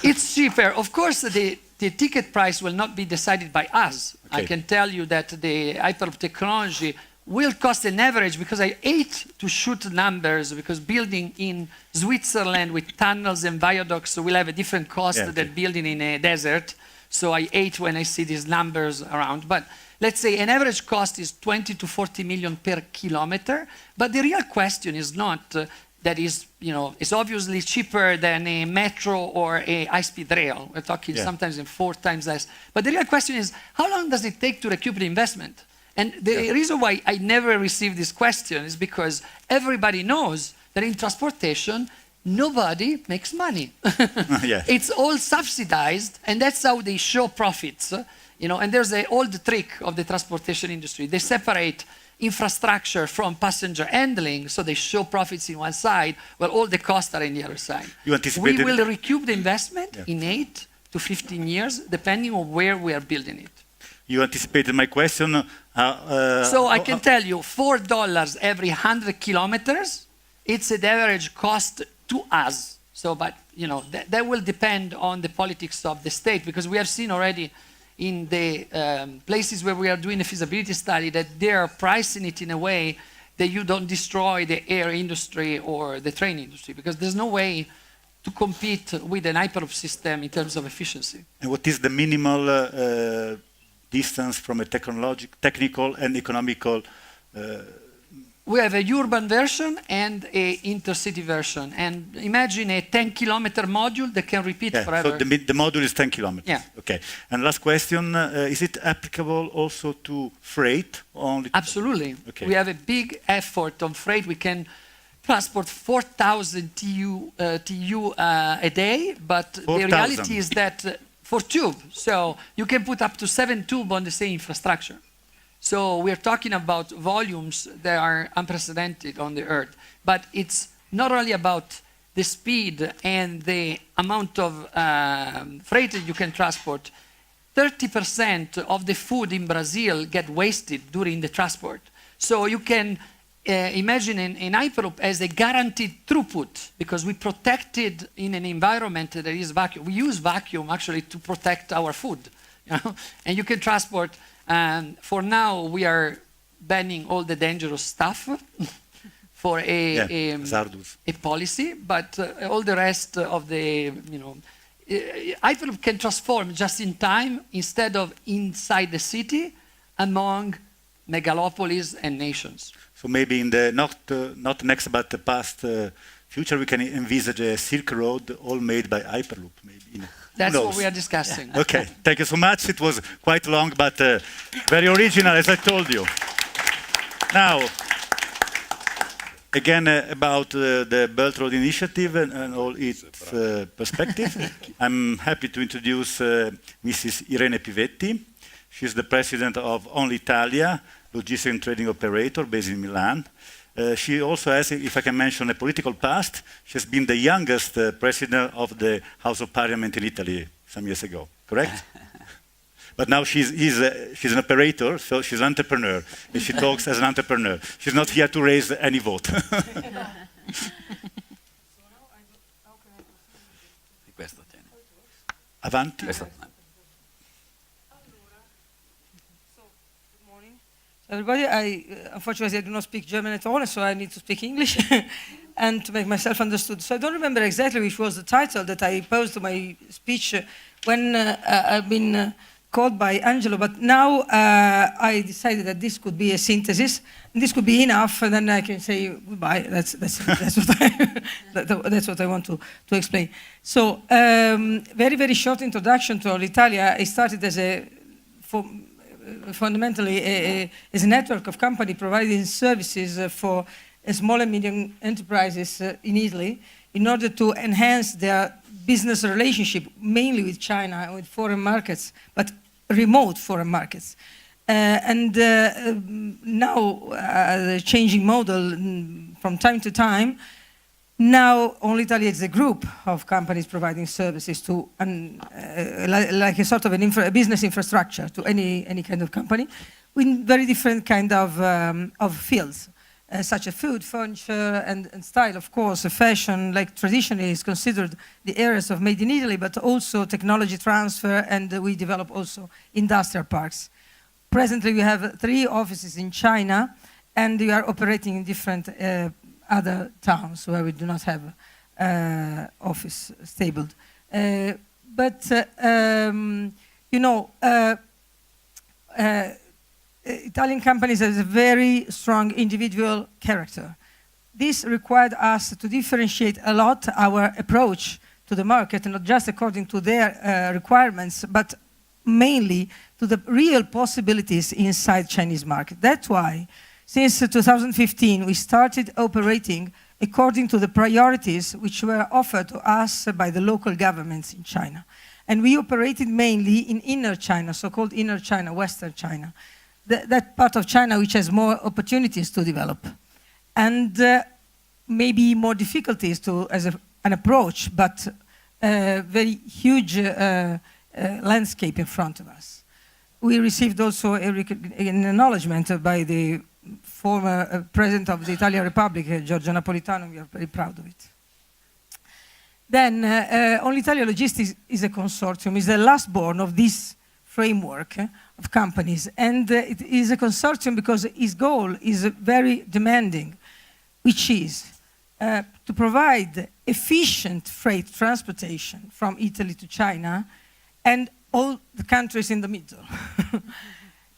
It's cheaper. Of course, the ticket price will not be decided by us. Okay. I can tell you that the Hyperloop technology will cost an average, because I hate to shoot numbers, because building in Switzerland with tunnels and viaducts will have a different cost than building in a desert. So I hate when I see these numbers around. But let's say an average cost is 20 to 40 million per kilometer. But the real question is not that is, it's obviously cheaper than a metro or a high-speed rail. We're talking sometimes in 4 times less. But the real question is, how long does it take to recoup the investment? And the reason why I never receive this question is because everybody knows that in transportation, nobody makes money. It's all subsidized, and that's how they show profits. And there's an old trick of the transportation industry. They separate infrastructure from passenger handling, so they show profits in one side, while all the costs are in the other side. We will recoup the investment in 8 to 15 years, depending on where we are building it. You anticipated my question. So I can tell you, $4 every 100 kilometers, it's an average cost to us. So, but that will depend on the politics of the state, because we have seen already in the places where we are doing a feasibility study that they are pricing it in a way that you don't destroy the air industry or the train industry, because there's no way to compete with an Hyperloop system in terms of efficiency. And what is the minimal distance from a technical and economical? We have a urban version and an intercity version. And imagine a 10-kilometer module that can repeat forever. So the module is 10 kilometers. Yeah. Okay. And last question, is it applicable also to freight only? Absolutely. Okay. We have a big effort on freight. We can transport 4,000 TU a day, but 4, the reality is that for tube, so you can put up to 7 tubes on the same infrastructure. So we're talking about volumes that are unprecedented on the earth. But it's not only about the speed and the amount of freight that you can transport. 30% of the food in Brazil get wasted during the transport. So you can imagine an Hyperloop as a guaranteed throughput, because we protect it in an environment that is vacuum. We use vacuum actually to protect our food. And you can transport. For now, we are banning all the dangerous stuff for a policy, but all the rest of the, Hyperloop can transform just in time instead of inside the city among megalopolis and nations. So maybe in the not next but the past future, we can envisage a Silk Road all made by Hyperloop, maybe. That's what we are discussing. Yeah. Okay, thank you so much. It was quite long, but very original, as I told you. Now, again, about the Belt Road Initiative and all its perspective, I'm happy to introduce Mrs. Irene Pivetti. She's the president of Only Italia, logistics and trading operator based in Milan. She also has, if I can mention, a political past. She has been the youngest president of the House of Parliament in Italy some years ago, correct? But now she's an operator, so she's an entrepreneur, and she talks as an entrepreneur. She's not here to raise any vote. Avanti. Everybody, unfortunately I do not speak German at all, so I need to speak English and to make myself understood. So I don't remember exactly which was the title that I posed to my speech when I've been called by Angelo, but now I decided that this could be a synthesis, and this could be enough, and then I can say goodbye. That's what I want to explain. So very, very short introduction to Italia. I started as fundamentally as a network of companies providing services for small and medium enterprises in Italy in order to enhance their business relationship, mainly with China and with foreign markets, but remote foreign markets. Now the changing model from time to time. Now, Only Italia is a group of companies providing services to, like a sort of a business infrastructure to any kind of company, with very different kind of fields, such as food, furniture, and style, of course, fashion, like traditionally is considered the areas of made in Italy, but also technology transfer, and we develop also industrial parks. Presently, we have 3 offices in China, and we are operating in different other towns where we do not have office stable. Italian companies have a very strong individual character. This required us to differentiate a lot our approach to the market, and not just according to their requirements, but mainly to the real possibilities inside Chinese market. That's why since 2015, we started operating according to the priorities which were offered to us by the local governments in China. And we operated mainly in inner China, so-called inner China, Western China, that part of China which has more opportunities to develop. And maybe more difficulties as an approach, but very huge landscape in front of us. We received also an acknowledgement by the former president of the Italian Republic, Giorgio Napolitano. We are very proud of it. Then, Only Italia Logistics is a consortium, is the last born of this framework of companies. And it is a consortium because its goal is very demanding, which is to provide efficient freight transportation from Italy to China and all the countries in the middle.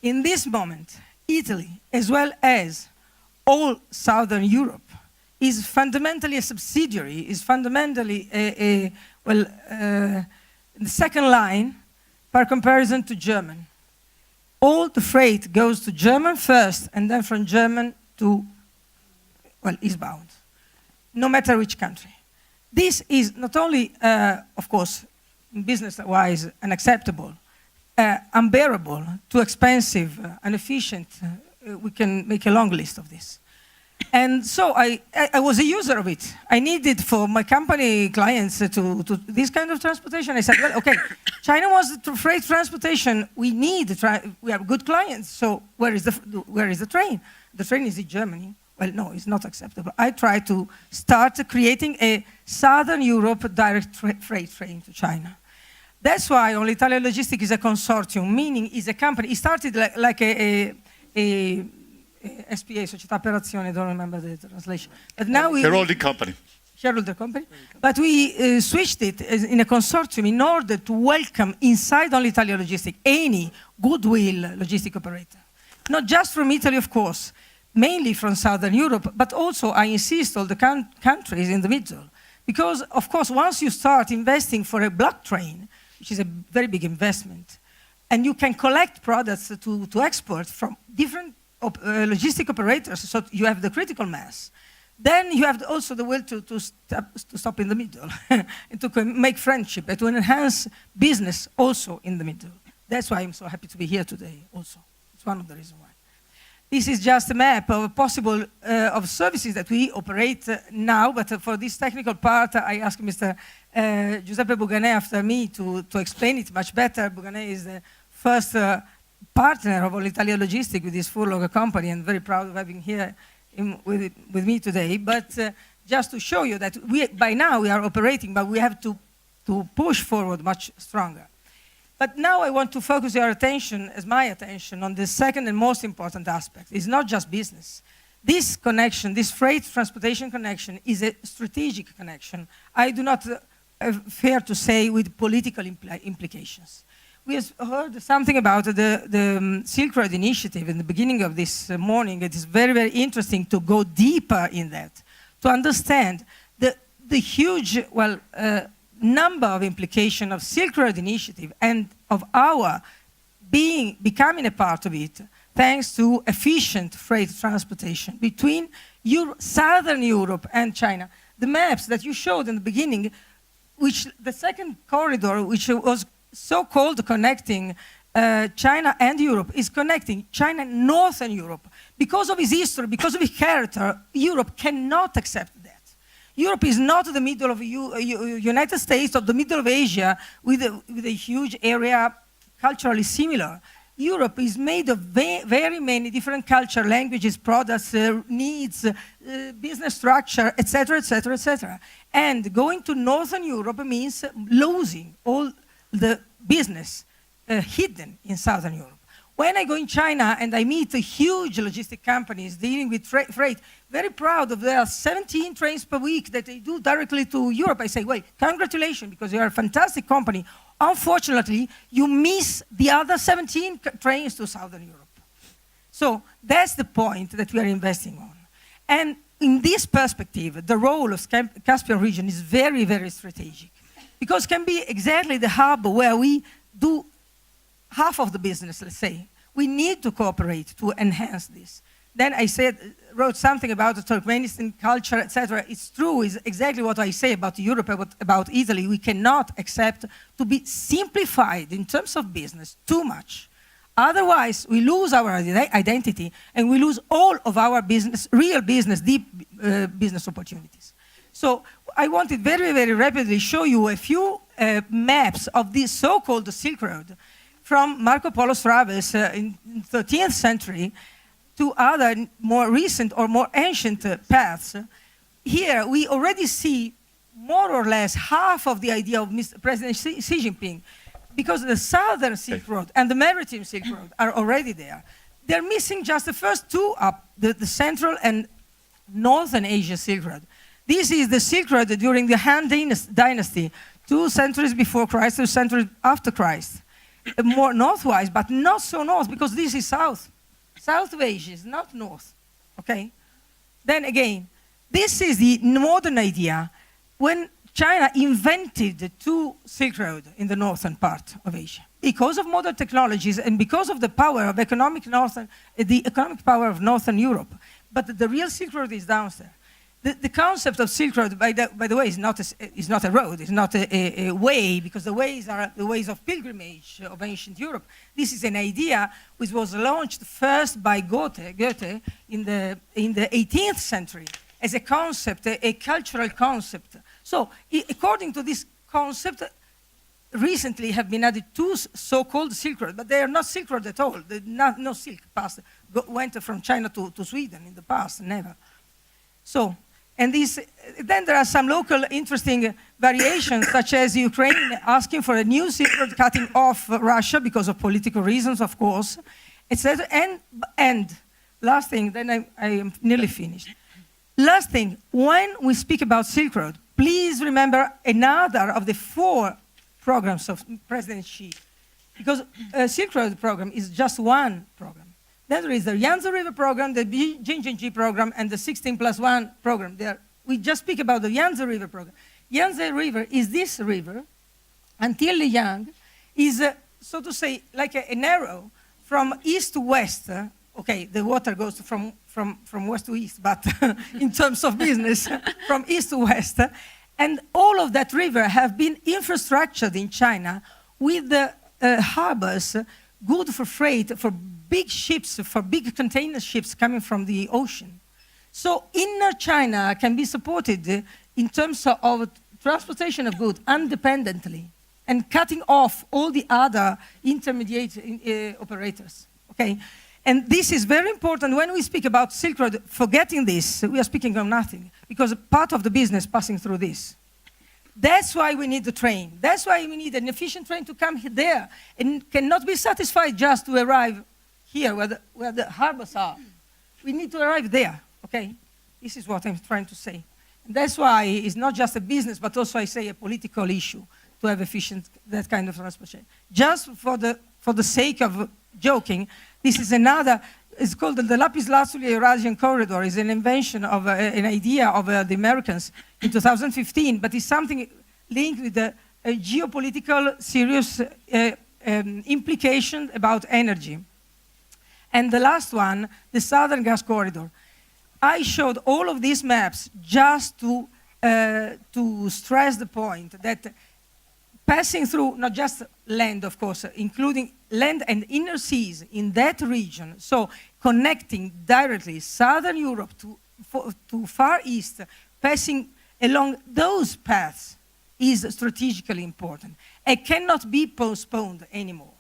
In this moment, Italy, as well as all Southern Europe, is fundamentally a subsidiary, is fundamentally the second line per comparison to German. All the freight goes to German first, and then from German to, eastbound, no matter which country. This is not only, of course, business-wise unacceptable, unbearable, too expensive, inefficient. We can make a long list of this. And so I was a user of it. I needed for my company clients to this kind of transportation. I said, well, okay, China wants freight transportation. We have good clients. So where is the train? The train is in Germany. Well, no, it's not acceptable. I tried to start creating a Southern Europe direct freight train to China. That's why Only Italia Logistics is a consortium, meaning is a company. It started like a SPA, Società per Azione, I don't remember the translation. But now we... Shareholding company. Shareholder company. But we switched it in a consortium in order to welcome inside Only Italia Logistics any goodwill logistic operator. Not just from Italy, of course, mainly from Southern Europe, but also, I insist, all the countries in the middle. Because, of course, once you start investing for a block train, which is a very big investment, and you can collect products to export from different logistic operators, so you have the critical mass, then you have also the will to stop in the middle, and to make friendship, and to enhance business also in the middle. That's why I'm so happy to be here today also. It's one of the reasons why. This is just a map of possible of services that we operate now, but for this technical part, I asked Mr. Giuseppe Bugane after me to explain it much better. Bugane is the first partner of All Italia Logistics with this Furlong company, and very proud of having here with me today. But just to show you that by now we are operating, but we have to push forward much stronger. But now I want to focus your attention, as my attention, on the second and most important aspect. It's not just business. This connection, this freight transportation connection, is a strategic connection. I do not fear to say with political implications. We have heard something about the Silk Road Initiative in the beginning of this morning. It is very, very interesting to go deeper in that, to understand the huge, number of implications of Silk Road Initiative and of our becoming a part of it, thanks to efficient freight transportation between Southern Europe and China. The maps that you showed in the beginning, which the second corridor, which was so-called connecting China and Europe, is connecting China and Northern Europe. Because of its history, because of its character, Europe cannot accept that. Europe is not the middle of United States or the middle of Asia with a huge area culturally similar. Europe is made of very many different culture, languages, products, needs, business structure, etc., etc., etc. And going to Northern Europe means losing all the business hidden in Southern Europe. When I go in China and I meet huge logistic companies dealing with freight, very proud of their 17 trains per week that they do directly to Europe, I say, well, congratulations, because you are a fantastic company. Unfortunately, you miss the other 17 trains to Southern Europe. So that's the point that we are investing on. And in this perspective, the role of Caspian region is very, very strategic, because it can be exactly the hub where we do half of the business, let's say. We need to cooperate to enhance this. Then I wrote something about the Turkmenistan culture, etc. It's true, it's exactly what I say about Europe, about Italy. We cannot accept to be simplified in terms of business too much. Otherwise, we lose our identity and we lose all of our business, real business, deep business opportunities. So I wanted very, very rapidly show you a few maps of this so-called Silk Road from Marco Polo's travels in the 13th century to other more recent or more ancient paths. Here we already see more or less half of the idea of Mr. President Xi Jinping, because the Southern Silk Road and the Maritime Silk Road are already there. They're missing just the first two up, the Central and Northern Asia Silk Road. This is the Silk Road during the Han Dynasty, 2 centuries before Christ, 2 centuries after Christ. More northwise, but not so north, because this is south. South of Asia is not north, okay? Then again, this is the modern idea. When China invented the 2 Silk Road in the northern part of Asia, because of modern technologies and because of the power of the economic power of Northern Europe. But the real Silk Road is down there. The concept of Silk Road, by the way, is not a road, it's not a way, because the ways are the ways of pilgrimage of ancient Europe. This is an idea which was launched first by Goethe in the 18th century as a concept, a cultural concept. So, according to this concept, recently have been added 2 so-called Silk Road, but they are not Silk Road at all. No silk passed, went from China to Sweden in the past, never. So. And then there are some local interesting variations, such as Ukraine asking for a new Silk Road cutting off Russia because of political reasons, of course, etc. And last thing, then I am nearly finished. Last thing, when we speak about Silk Road, please remember another of the 4 programs of President Xi, because Silk Road program is just one program. Then there is the Yangtze River program, the Jinjiangji program, and the 16+1 program. We just speak about the Yangtze River program. Yangtze River is this river until Liang is, so to say, like an arrow from east to west. Okay, the water goes from west to east, but in terms of business, from east to west. And all of that river have been infrastructured in China with the harbors good for freight, for big ships, for big container ships coming from the ocean. So inner China can be supported in terms of transportation of goods independently and cutting off all the other intermediate operators, okay? And this is very important when we speak about Silk Road. Forgetting this, we are speaking of nothing, because part of the business passing through this. That's why we need the train. That's why we need an efficient train to come there, and cannot be satisfied just to arrive here where the harbors are. We need to arrive there, okay? This is what I'm trying to say. And that's why it's not just a business, but also, I say, a political issue to have efficient, that kind of transportation. Just for the sake of joking, this is another, it's called the Lapis Lazuli Eurasian Corridor. It's an invention of an idea of the Americans in 2015, but it's something linked with a geopolitical serious implication about energy. And the last one, the Southern Gas Corridor. I showed all of these maps just to stress the point that passing through not just land, of course, including land and inner seas in that region, so connecting directly Southern Europe to Far East, passing along those paths is strategically important. It cannot be postponed anymore.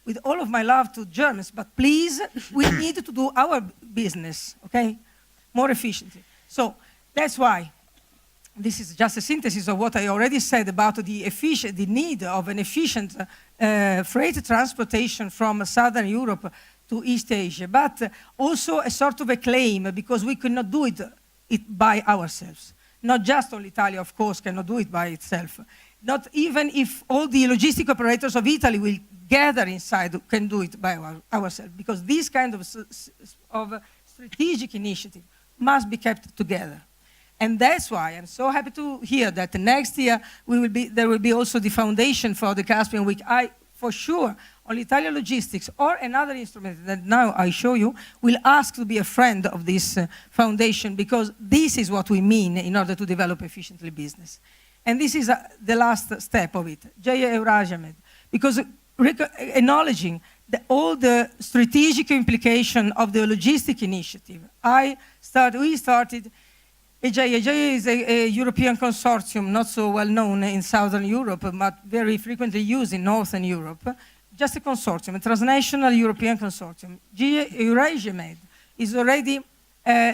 With all of my love to Germans, but please, we need to do our business, okay, more efficiently. So that's why this is just a synthesis of what I already said about the need of an efficient freight transportation from Southern Europe to East Asia, but also a sort of a claim, because we cannot do it by ourselves. Not just only Italia, of course, cannot do it by itself. Not even if all the logistic operators of Italy will gather inside, can do it by ourselves, because this kind of strategic initiative must be kept together. And that's why I'm so happy to hear that next year there will be also the foundation for the Caspian Wic. For sure, on Italia Logistics or another instrument that now I show you, will ask to be a friend of this foundation, because this is what we mean in order to develop efficiently business. And this is the last step of it, Eurasia-Med, because acknowledging all the strategic implication of the logistic initiative, we started. EJA is a European consortium, not so well known in Southern Europe, but very frequently used in Northern Europe. Just a consortium, a transnational European consortium. Eurasia-Med is already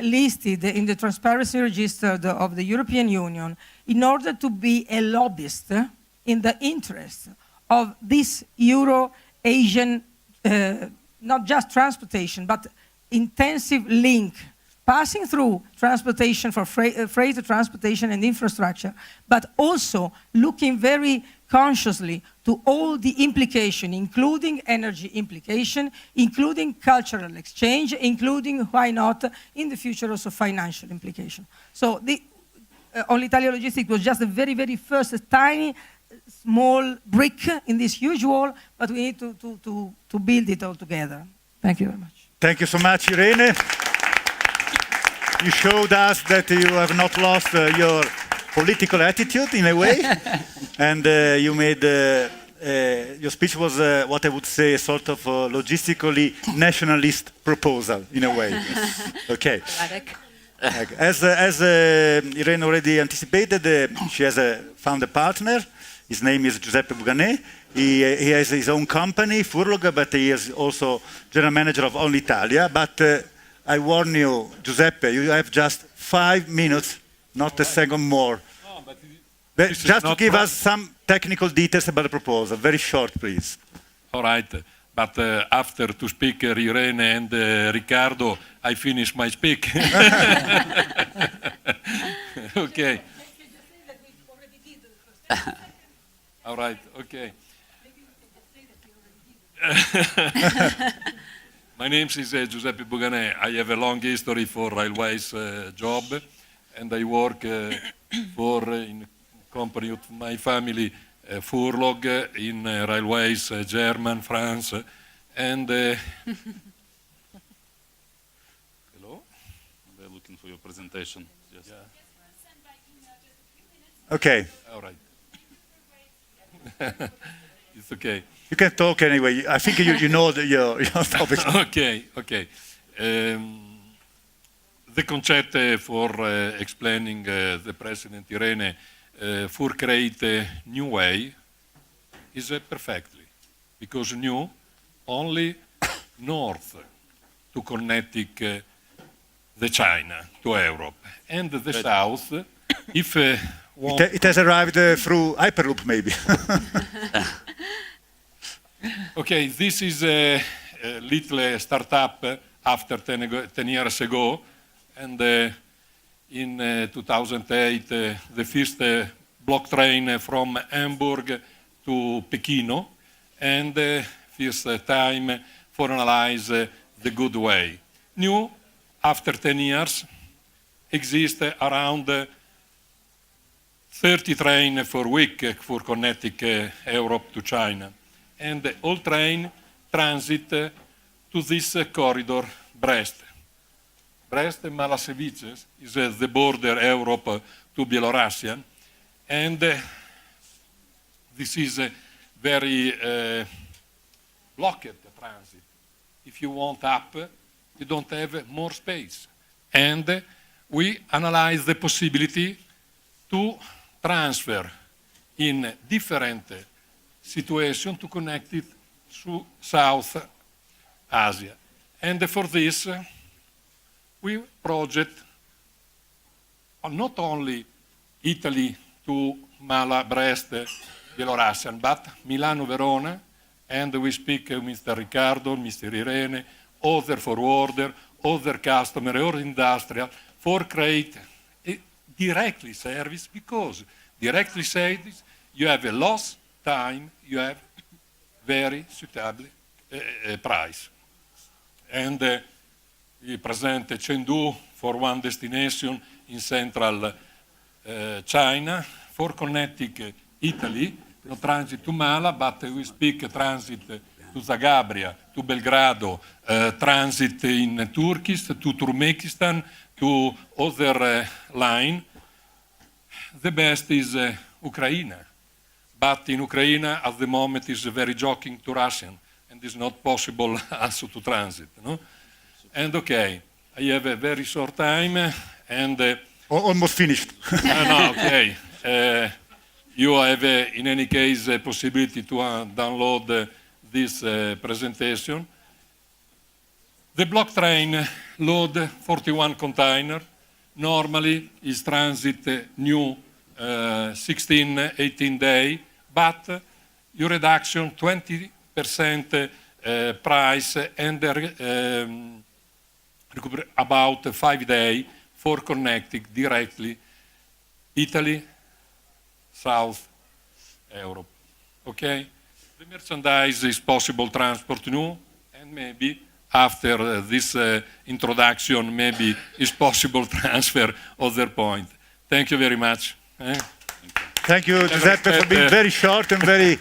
listed in the Transparency Register of the European Union in order to be a lobbyist in the interest of this Euro-Asian, not just transportation, but intensive link passing through transportation for freight transportation and infrastructure, but also looking very consciously to all the implication, including energy implication, including cultural exchange, including, why not, in the future also financial implication. So on Italia Logistics was just the very, very first tiny, small brick in this huge wall, but we need to build it all together. Thank you very much. Thank you so much, Irene. You showed us that you have not lost your political attitude in a way, and you made your speech was what I would say a sort of logistically nationalist proposal in a way. Okay. As Irene already anticipated, she has found a partner. His name is Giuseppe Bugane. He has his own company, Furlong, but he is also general manager of All Italia. But I warn you, Giuseppe, you have just 5 minutes, not a second more. No, but just to give us some technical details about the proposal. Very short, please. All right. But after to speak Irene and Ricardo, I finish my speak. Okay. All right. Okay. My name is Giuseppe Bugane. I have a long history for railways job, and I work for in company of my family, Furlong, in railways, German, France, and hello. They're looking for your presentation. Yes. Yeah. Okay. All right. It's okay. You can talk anyway. I think you know your topic. Okay. The concept for explaining the President Irene for create a new way is perfectly, because new only north to connecting the China to Europe, and the south, if It has arrived through Hyperloop, maybe. Okay, this is a little startup after 10 years ago, and in 2008 the first block train from Hamburg to Pekino, and first time for analyze the good way. New, after 10 years, exist around 30 trains for week for connecting Europe to China. And all train transit to this corridor, Brest. Brest-Malasevice is the border Europe to Belarusian, and this is a very blocked transit. If you want up, you don't have more space. And we analyze the possibility to transfer in different situation to connect it to South Asia. And for this, we project not only Italy to Mala, Brest, Belarusian, but Milano, Verona, and we speak with Mr. Ricardo, Mr. Irene, other forwarder, other customer or industrial for create a directly service, because directly service you have a loss time, you have very suitable price. And we present Chengdu for one destination in central China, for connecting Italy, no transit to Mala, but we speak transit to Zagabria, to Belgrado, transit in Turkey, to Turkmenistan, to other line. The best is Ukraine. But in Ukraine, at the moment, is very joking to Russian, and it's not possible also to transit. No? And okay, I have a very short time, and almost finished. No, okay. You have, in any case, a possibility to download this presentation. The block train load 41 container. Normally, is transit new 16, 18 day, but your reduction 20% price and about 5 days for connecting directly Italy, South Europe. Okay? The merchandise is possible transport new, and maybe after this introduction, maybe it's possible transfer other point. Thank you very much. Thank you, Giuseppe, for being very short and very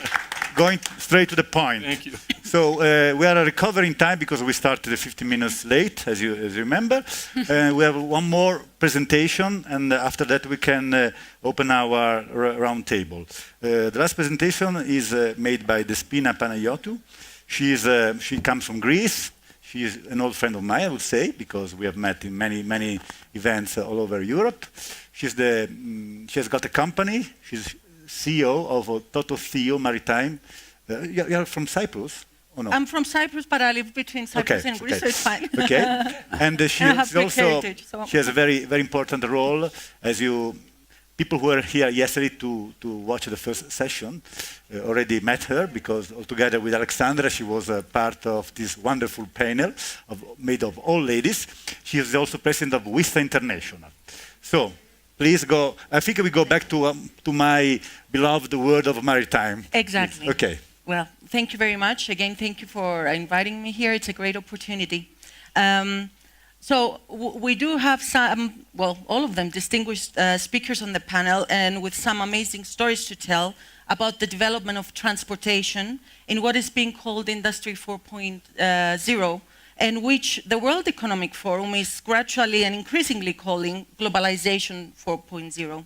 going straight to the point. Thank you. So we are recovering time because we started 15 minutes late, as you remember. We have one more presentation, and after that we can open our round table. The last presentation is made by Despina Panayiotou. She comes from Greece. She is an old friend of mine, I would say, because we have met in many events all over Europe. She has got a company. She's CEO of Tototheo Maritime. You're from Cyprus, or no? I'm from Cyprus, but I live between Cyprus and Greece, so it's fine. Okay, and she has a very important role, as people who were here yesterday to watch the first session already met her, because together with Aleksandra she was a part of this wonderful panel made of all ladies. She is also president of WISTA International. So please go. I think we go back to my beloved world of maritime. Exactly. Okay. Well, thank you very much. Again, thank you for inviting me here. It's a great opportunity. So we do have some, well, all of them distinguished speakers on the panel, and with some amazing stories to tell about the development of transportation in what is being called Industry 4.0, and which the World Economic Forum is gradually and increasingly calling Globalization 4.0.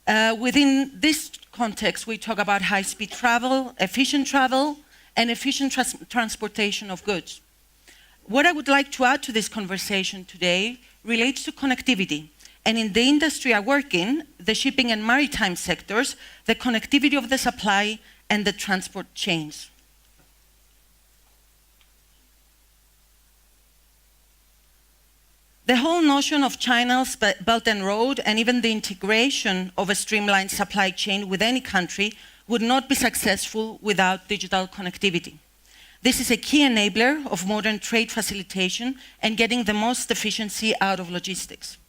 Within this context, we talk about high-speed travel, and efficient transportation of goods. What I would like to add to this conversation today relates to connectivity. And in the industry I work in, the shipping and maritime sectors, the connectivity of the supply and the transport chains. The whole notion of China's Belt and Road and even the integration of a streamlined supply chain with any country would not be successful without digital connectivity. This is a key enabler of modern trade facilitation and getting the most efficiency out of logistics.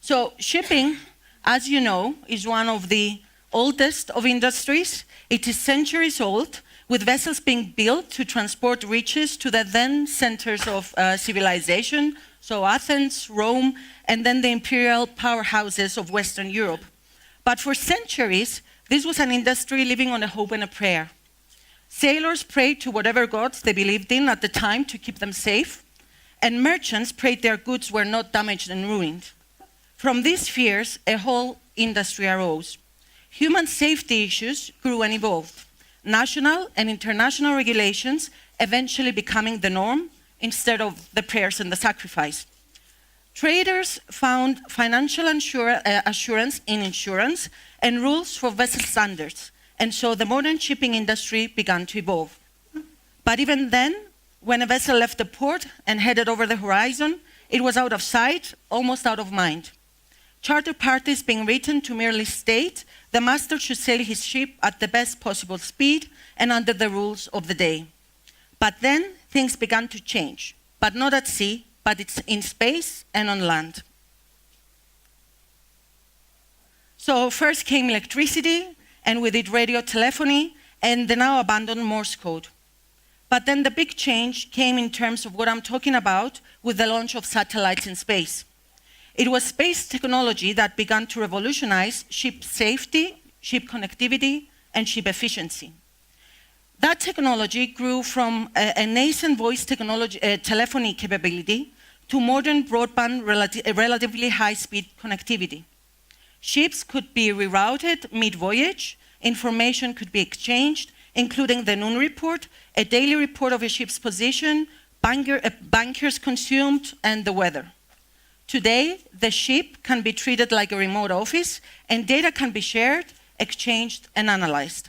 So shipping, as you know, is one of the oldest of industries. It is centuries old, with vessels being built to transport riches to the then centers of civilization, so Athens, Rome, and then the imperial powerhouses of Western Europe. But for centuries, this was an industry living on a hope and a prayer. Sailors prayed to whatever gods they believed in at the time to keep them safe, and merchants prayed their goods were not damaged and ruined. From these fears, a whole industry arose. Human safety issues grew and evolved. National and international regulations eventually becoming the norm instead of the prayers and the sacrifice. Traders found financial assurance in insurance and rules for vessel standards, and so the modern shipping industry began to evolve. But even then, when a vessel left the port and headed over the horizon, it was out of sight, almost out of mind. Charter parties being written to merely state the master should sail his ship at the best possible speed and under the rules of the day. But then things began to change, but not at sea, but it's in space and on land. So first came electricity, and with it radio telephony, and the now abandoned Morse code. But then the big change came in terms of what I'm talking about with the launch of satellites in space. It was space technology that began to revolutionize ship safety, ship connectivity, and ship efficiency. That technology grew from a nascent voice technology, telephony capability to modern broadband relatively high-speed connectivity. Ships could be rerouted mid-voyage, information could be exchanged, including the noon report, a daily report of a ship's position, bunkers consumed, and the weather. Today, the ship can be treated like a remote office, and data can be shared, exchanged, and analyzed.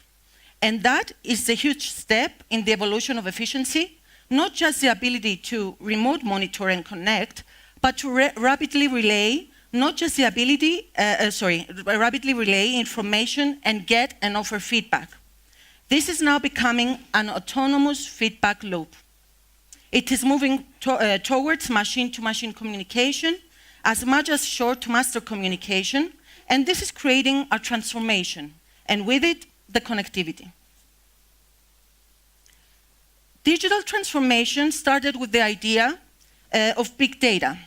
And that is a huge step in the evolution of efficiency, not just the ability to remote monitor and connect, but to rapidly relay, not just the ability, rapidly relay information and get and offer feedback. This is now becoming an autonomous feedback loop. It is moving towards machine-to-machine communication, as much as shore-to-master communication, and this is creating a transformation, and with it, the connectivity. Digital transformation started with the idea of big data,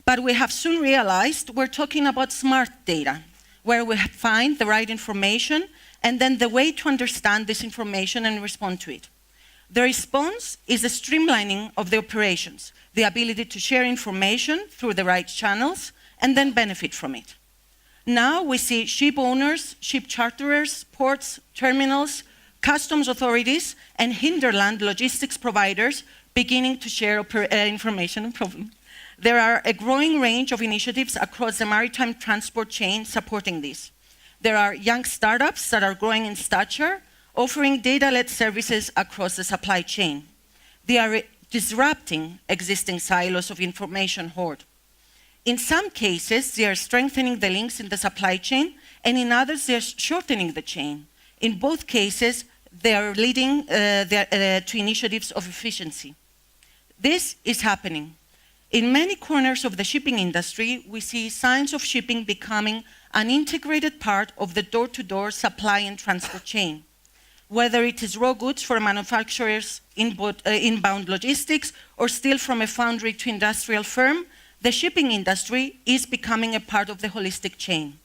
but we have soon realized we're talking about smart data, where we find the right information and then the way to understand this information and respond to it. The response is a streamlining of the operations, the ability to share information through the right channels and then benefit from it. Now we see ship owners, ship charterers, ports, terminals, customs authorities, and hinterland logistics providers beginning to share information. There are a growing range of initiatives across the maritime transport chain supporting this. There are young startups that are growing in stature, offering data-led services across the supply chain. They are disrupting existing silos of information hoard. In some cases, they are strengthening the links in the supply chain, and in others, they are shortening the chain. In both cases, they are leading to initiatives of efficiency. This is happening. In many corners of the shipping industry, we see signs of shipping becoming an integrated part of the door-to-door supply and transport chain. Whether it is raw goods for manufacturers' inbound logistics or steel from a foundry to industrial firm, the shipping industry is becoming a part of the holistic chain.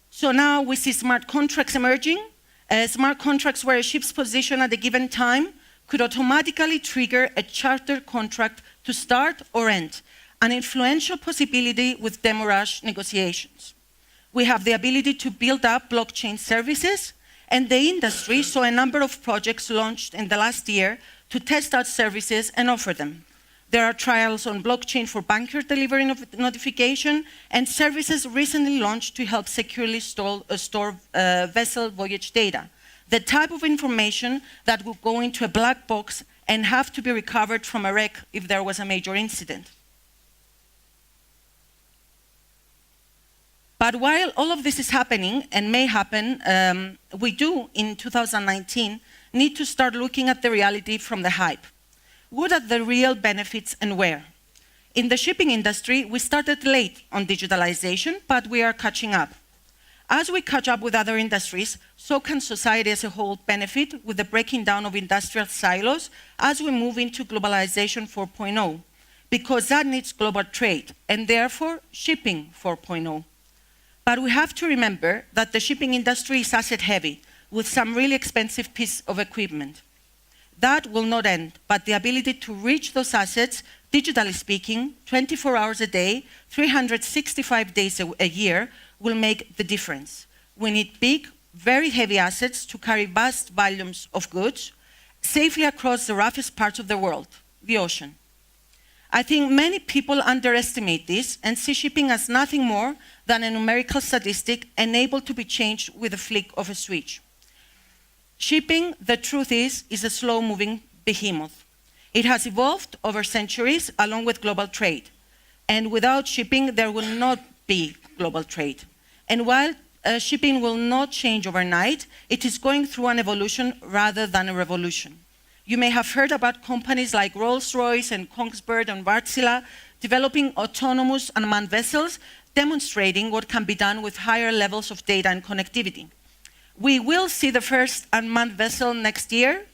So now we see smart contracts emerging, smart contracts where a ship's position at a given time could automatically trigger a charter contract to start or end, an influential possibility with demurrage negotiations. we have the ability to build up blockchain services, and the industry saw a number of projects launched in the last year to test out services and offer them. There are trials on blockchain for banker delivery notification, and services recently launched to help securely store vessel voyage data, the type of information that will go into a black box and have to be recovered from a wreck if there was a major incident. But while all of this is happening and may happen, we do in 2019 need to start looking at the reality from the hype. What are the real benefits and where? In the shipping industry, we started late on digitalization, but we are catching up. As we catch up with other industries, so can society as a whole benefit with the breaking down of industrial silos as we move into globalization 4.0, because that needs global trade, and therefore shipping 4.0. But we have to remember that the shipping industry is asset heavy, with some really expensive piece of equipment. That will not end, but the ability to reach those assets, digitally speaking, 24 hours a day, 365 days a year, will make the difference. We need big, very heavy assets to carry vast volumes of goods safely across the roughest parts of the world, the ocean. I think many people underestimate this and see shipping as nothing more than a numerical statistic enabled to be changed with a flick of a switch. Shipping, the truth is a slow-moving behemoth. It has evolved over centuries along with global trade. And without shipping, there will not be global trade. And while shipping will not change overnight, it is going through an evolution rather than a revolution. You may have heard about companies like Rolls-Royce and Kongsberg and Wärtsilä developing autonomous unmanned vessels, demonstrating what can be done with higher levels of data and connectivity. We will see the first unmanned vessel next year.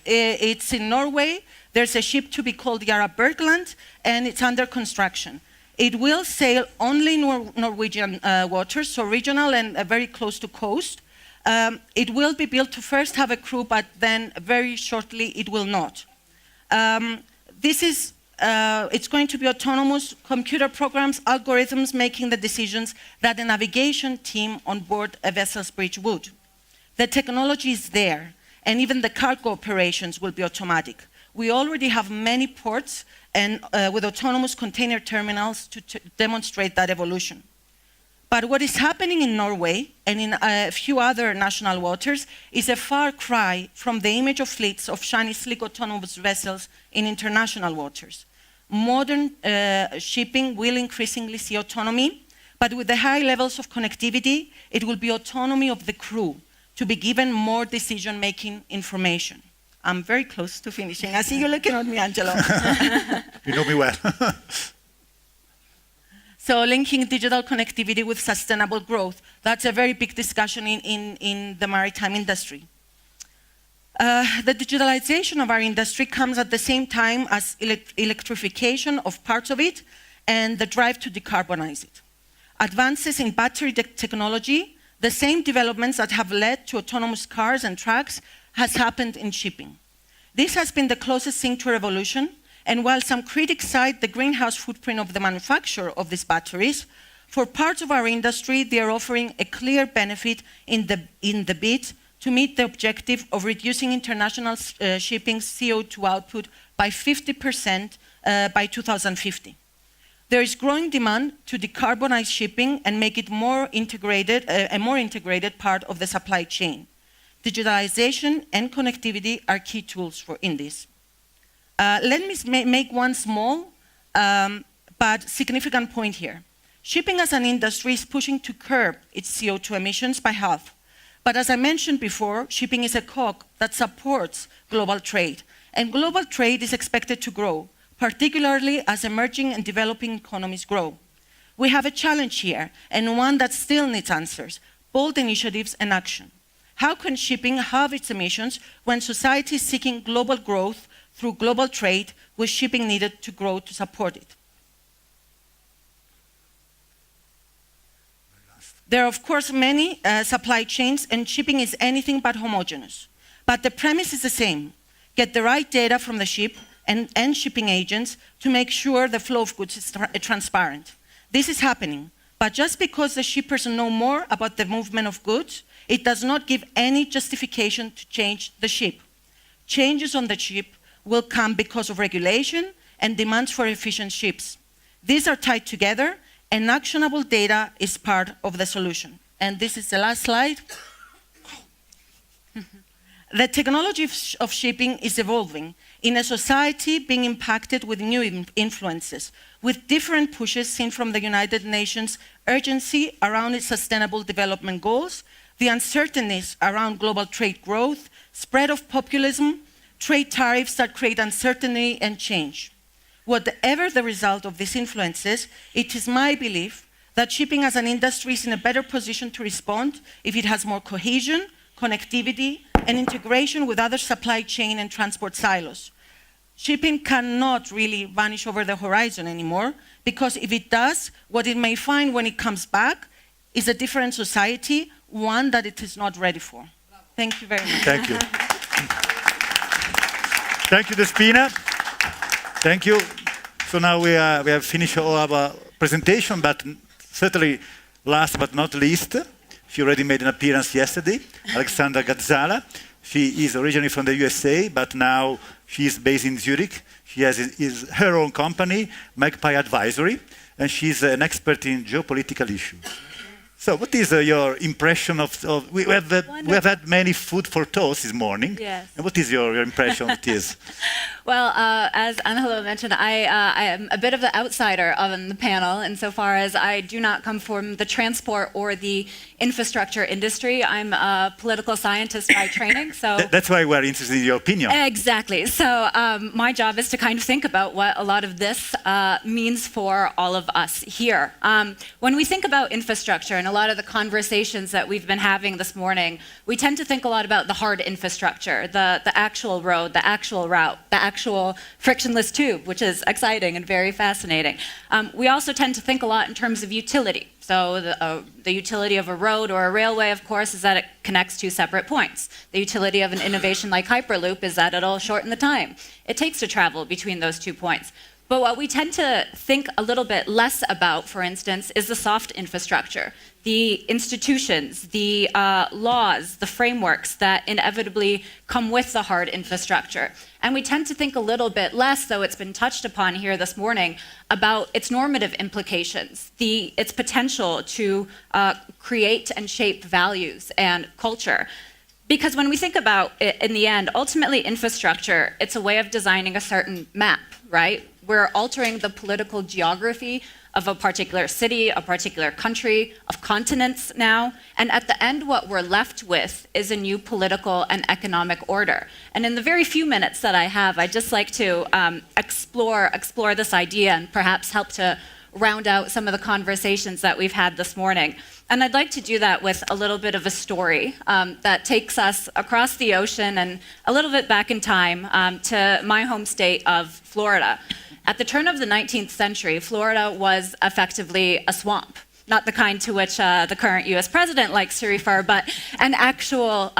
It's in Norway. There's a ship to be called Yara Bergland, and it's under construction. It will sail only Norwegian waters, so regional and very close to coast. It will be built to first have a crew, but then very shortly it will not. It's going to be autonomous computer programs, algorithms making the decisions that a navigation team on board a vessel's bridge would. The technology is there, and even the cargo operations will be automatic. We already have many ports and with autonomous container terminals to demonstrate that evolution. But what is happening in Norway and in a few other national waters is a far cry from the image of fleets of shiny, slick autonomous vessels in international waters. Modern shipping will increasingly see autonomy, but with the high levels of connectivity, it will be autonomy of the crew to be given more decision-making information. I'm very close to finishing. I see you looking at me, Angelo. You know me well. So linking digital connectivity with sustainable growth, that's a very big discussion in the maritime industry. The digitalization of our industry comes at the same time as electrification of parts of it and the drive to decarbonize it. Advances in battery technology, the same developments that have led to autonomous cars and trucks has happened in shipping. This has been the closest thing to a revolution, and while some critics cite the greenhouse footprint of the manufacture of these batteries, for parts of our industry, they are offering a clear benefit in the bid to meet the objective of reducing international shipping CO2 output by 50% by 2050. There is growing demand to decarbonize shipping and make it more integrated, a more integrated part of the supply chain. Digitalization and connectivity are key tools in this. Let me make one small but significant point here. Shipping as an industry is pushing to curb its CO2 emissions by half. But as I mentioned before, shipping is a cog that supports global trade, and global trade is expected to grow, particularly as emerging and developing economies grow. We have a challenge here, and one that still needs answers, bold initiatives and action. How can shipping halve its emissions when society is seeking global growth through global trade, with shipping needed to grow to support it? There are, of course, many supply chains, and shipping is anything but homogeneous. But the premise is the same. Get the right data from the ship and shipping agents to make sure the flow of goods is transparent. This is happening. But just because the shippers know more about the movement of goods, it does not give any justification to change the ship. Changes on the ship will come because of regulation and demands for efficient ships. These are tied together, and actionable data is part of the solution. And this is the last slide. The technology of shipping is evolving in a society being impacted with new influences, with different pushes seen from the United Nations urgency around its sustainable development goals, the uncertainties around global trade growth, spread of populism, trade tariffs that create uncertainty and change. Whatever the result of these influences, it is my belief that shipping as an industry is in a better position to respond if it has more cohesion, connectivity, and integration with other supply chain and transport silos. Shipping cannot really vanish over the horizon anymore, because if it does, what it may find when it comes back is a different society, one that it is not ready for. Thank you very much. Thank you. Thank you, Despina. Thank you. So now we have finished all our presentation, but certainly last but not least, she already made an appearance yesterday, Aleksandra Gadzala. She is originally from the USA, but now she is based in Zurich. She has her own company, Magpie Advisory, and she's an expert in geopolitical issues. So what is your impression of we have had many food for thought this morning. Yes. And what is your impression of this? Well, as Angelo mentioned, I am a bit of the outsider on the panel insofar as I do not come from the transport or the infrastructure industry. I'm a political scientist by training, so... That's why we're interested in your opinion. Exactly. So my job is to kind of think about what a lot of this means for all of us here. When we think about infrastructure and a lot of the conversations that we've been having this morning, we tend to think a lot about the hard infrastructure, the actual road, the actual route, the actual frictionless tube, which is exciting and very fascinating. We also tend to think a lot in terms of utility. So the utility of a road or a railway, of course, is that it connects two separate points. The utility of an innovation like Hyperloop is that it'll shorten the time it takes to travel between those 2 points. But what we tend to think a little bit less about, for instance, is the soft infrastructure, the institutions, the laws, the frameworks that inevitably come with the hard infrastructure. And we tend to think a little bit less, though it's been touched upon here this morning, about its normative implications, its potential to create and shape values and culture. Because when we think about it, in the end, ultimately infrastructure, it's a way of designing a certain map, right? We're altering the political geography of a particular city, a particular country, of continents now. And at the end, what we're left with is a new political and economic order. And in the very few minutes that I have, I'd just like to explore this idea and perhaps help to round out some of the conversations that we've had this morning. And I'd like to do that with a little bit of a story that takes us across the ocean and a little bit back in time to my home state of Florida. At the turn of the 19th century, Florida was effectively a swamp. Not the kind to which the current US president likes to refer, but an actual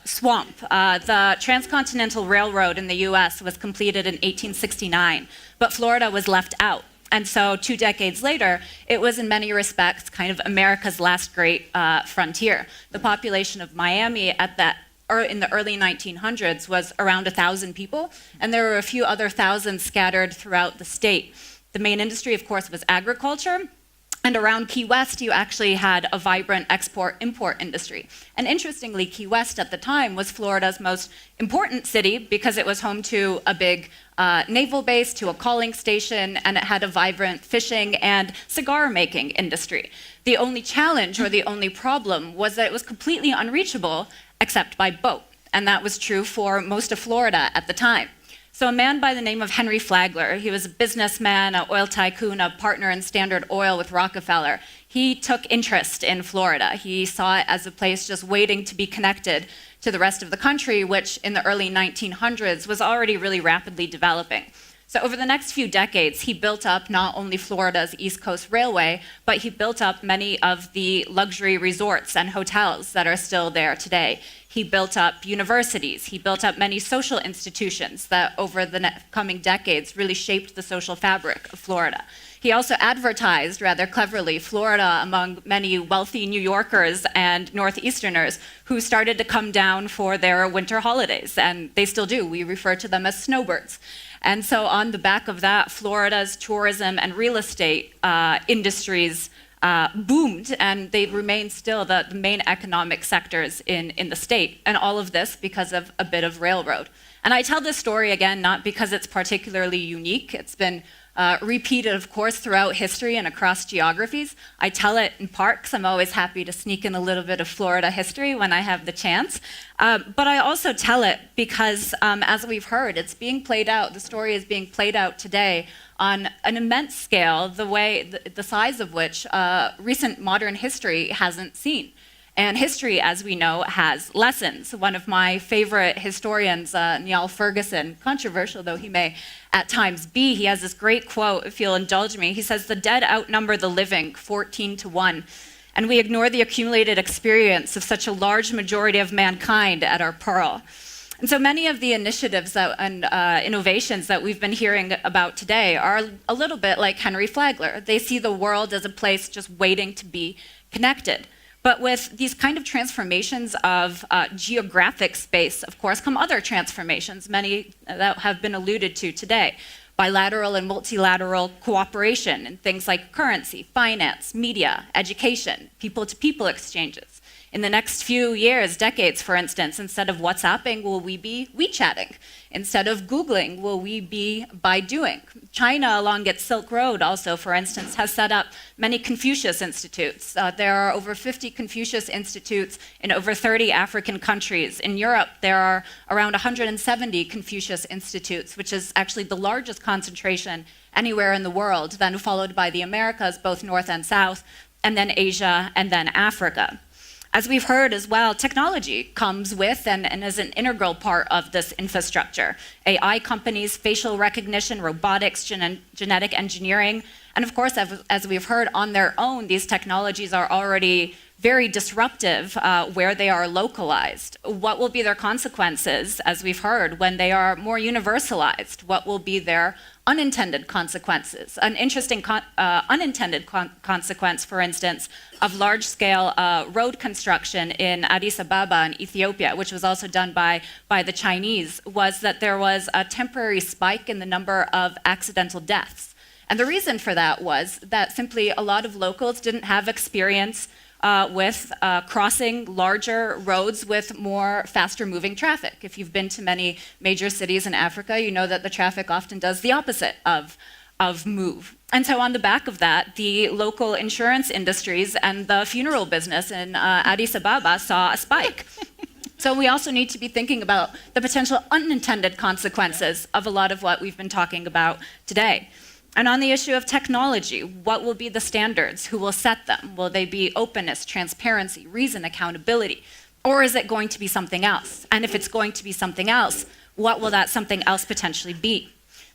swamp. The Transcontinental Railroad in the US was completed in 1869, but Florida was left out. And so 2 decades later, it was in many respects kind of America's last great frontier. The population of Miami in the early 1900s was around 1,000 people, and there were a few other thousands scattered throughout the state. The main industry, of course, was agriculture. And around Key West, you actually had a vibrant export-import industry. And interestingly, Key West at the time was Florida's most important city because it was home to a big naval base, to a coaling station, and it had a vibrant fishing and cigar-making industry. The only challenge or the only problem was that it was completely unreachable except by boat. And that was true for most of Florida at the time. So a man by the name of Henry Flagler, he was a businessman, an oil tycoon, a partner in Standard Oil with Rockefeller. He took interest in Florida. He saw it as a place just waiting to be connected to the rest of the country, which in the early 1900s was already really rapidly developing. So over the next few decades, he built up not only Florida's East Coast Railway, but he built up many of the luxury resorts and hotels that are still there today. He built up universities. He built up many social institutions that over the coming decades really shaped the social fabric of Florida. He also advertised, rather cleverly, Florida among many wealthy New Yorkers and Northeasterners who started to come down for their winter holidays, and they still do. We refer to them as snowbirds. And so on the back of that, Florida's tourism and real estate industries boomed, and they remain still the main economic sectors in the state. And all of this because of a bit of railroad. And I tell this story, again, not because it's particularly unique. It's been repeated, of course, throughout history and across geographies. I tell it in part because I'm always happy to sneak in a little bit of Florida history when I have the chance. But I also tell it because, as we've heard, it's being played out, the story is being played out today on an immense scale, the size of which recent modern history hasn't seen. And history, as we know, has lessons. One of my favorite historians, Niall Ferguson, controversial though he may at times be, he has this great quote, if you'll indulge me. He says, "The dead outnumber the living 14-1, and we ignore the accumulated experience of such a large majority of mankind at our peril." And so many of the initiatives and innovations that we've been hearing about today are a little bit like Henry Flagler. They see the world as a place just waiting to be connected. But with these kind of transformations of geographic space, of course, come other transformations, many that have been alluded to today. Bilateral and multilateral cooperation in things like currency, finance, media, education, people-to-people exchanges. In the next few years, decades, for instance, instead of WhatsApping, will we be WeChatting? Instead of Googling, will we be Baiduing? China, along its Silk Road also, for instance, has set up many Confucius Institutes. There are over 50 Confucius Institutes in over 30 African countries. In Europe, there are around 170 Confucius Institutes, which is actually the largest concentration anywhere in the world, then followed by the Americas, both North and South, and then Asia, and then Africa. As we've heard as well, technology comes with and is an integral part of this infrastructure. AI companies, facial recognition, robotics, genetic engineering, and of course, as we've heard, on their own, these technologies are already very disruptive where they are localized. What will be their consequences, as we've heard, when they are more universalized? What will be their unintended consequences? An interesting unintended consequence, for instance, of large-scale road construction in Addis Ababa in Ethiopia, which was also done by the Chinese, was that there was a temporary spike in the number of accidental deaths. And the reason for that was that simply a lot of locals didn't have experience with crossing larger roads with more faster moving traffic. If you've been to many major cities in Africa, you know that the traffic often does the opposite of move. And so on the back of that, the local insurance industries and the funeral business in Addis Ababa saw a spike. So we also need to be thinking about the potential unintended consequences of a lot of what we've been talking about today. And on the issue of technology, what will be the standards? Who will set them? Will they be openness, transparency, reason, accountability? Or is it going to be something else? And if it's going to be something else, what will that something else potentially be?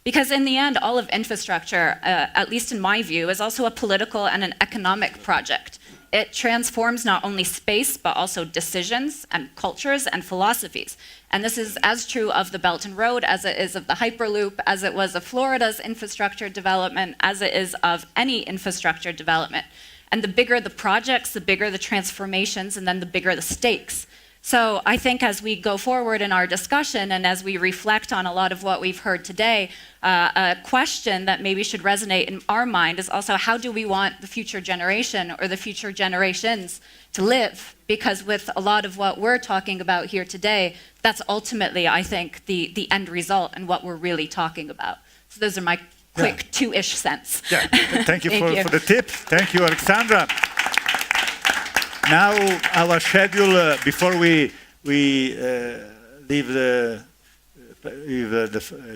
Because in the end, all of infrastructure, at least in my view, is also a political and an economic project. It transforms not only space, but also decisions and cultures and philosophies. And this is as true of the Belt and Road as it is of the Hyperloop, as it was of Florida's infrastructure development, as it is of any infrastructure development. And the bigger the projects, the bigger the transformations, and then the bigger the stakes. So I think as we go forward in our discussion and as we reflect on a lot of what we've heard today, a question that maybe should resonate in our mind is also how do we want the future generation or the future generations to live? Because with a lot of what we're talking about here today, that's ultimately, I think, the end result and what we're really talking about. So those are my quick two-ish cents. Yeah, thank you for the tip. Thank you, Aleksandra. Now, our schedule, before we leave the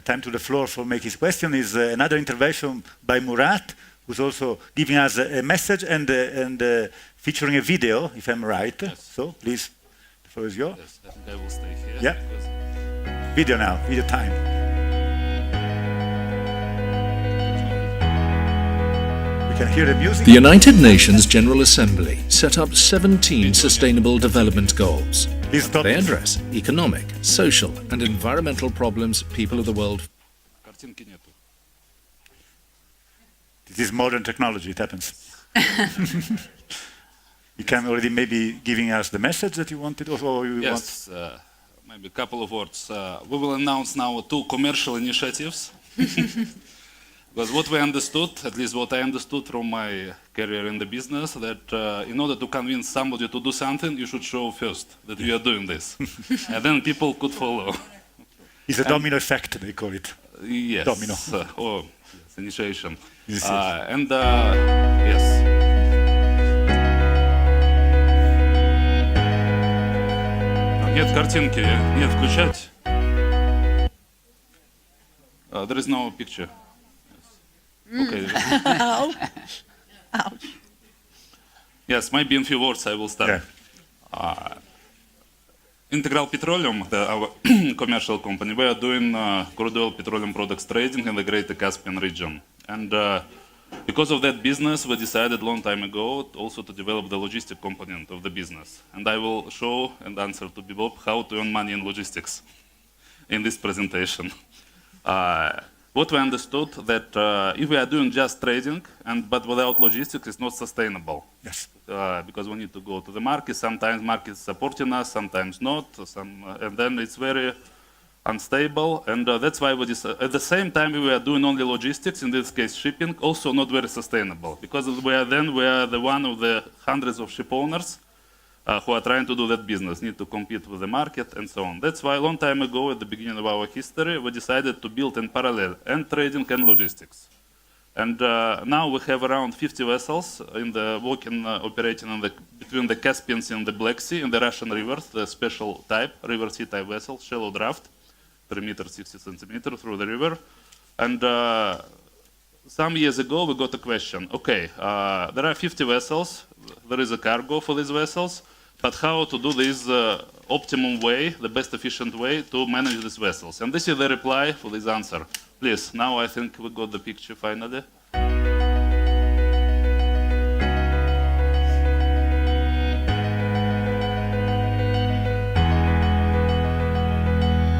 time to the floor for making his question, is another intervention by Murat, who's also giving us a message and featuring a video, if I'm right. Yes. So, please, the floor is yours. Yes, I think I will stay here. Yeah. Video now, video time. can hear the music. The United Nations General Assembly set up 17 Sustainable Development Goals. Please stop. They address economic, social, and environmental problems people of the world. Картинки нету. This is modern technology, it happens. You can already maybe giving us the message that you wanted, or you Yes, maybe a couple of words. We will announce now 2 commercial initiatives. Because what we understood, at least what I understood from my career in the business, that in order to convince somebody to do something, you should show first that you are doing this. And then people could follow. It's a domino effect, they call it. Yes. Domino. Or yes, initiation. Yes, yes. And yes. Нет картинки, нет включать. There is no picture. Yes. Okay. Ouch. Yes, maybe in few words I will start. Yeah. Integral Petroleum, our commercial company, we are doing crude oil petroleum products trading in the Greater Caspian region. And because of that business, we decided a long time ago also to develop the logistic component of the business. And I will show and answer to Bibop how to earn money in logistics in this presentation. What we understood that if we are doing just trading, but without logistics, it's not sustainable. Yes. Because we need to go to the market. Sometimes market is supporting us, sometimes not. And then it's very unstable. And that's why at the same time we are doing only logistics, in this case shipping, also not very sustainable. Because we are the one of the hundreds of ship owners who are trying to do that business, need to compete with the market and so on. That's why a long time ago, at the beginning of our history, we decided to build in parallel and trading and logistics. And now we have around 50 vessels operating between the Caspian Sea and the Black Sea in the Russian rivers, the special type, river sea type vessel, shallow draft, 3 meters 60 centimeters through the river. And some years ago we got a question, okay, there are 50 vessels, there is a cargo for these vessels, but how to do this optimum way, the best efficient way to manage these vessels? And this is the reply for this answer. Please, now I think we got the picture finally.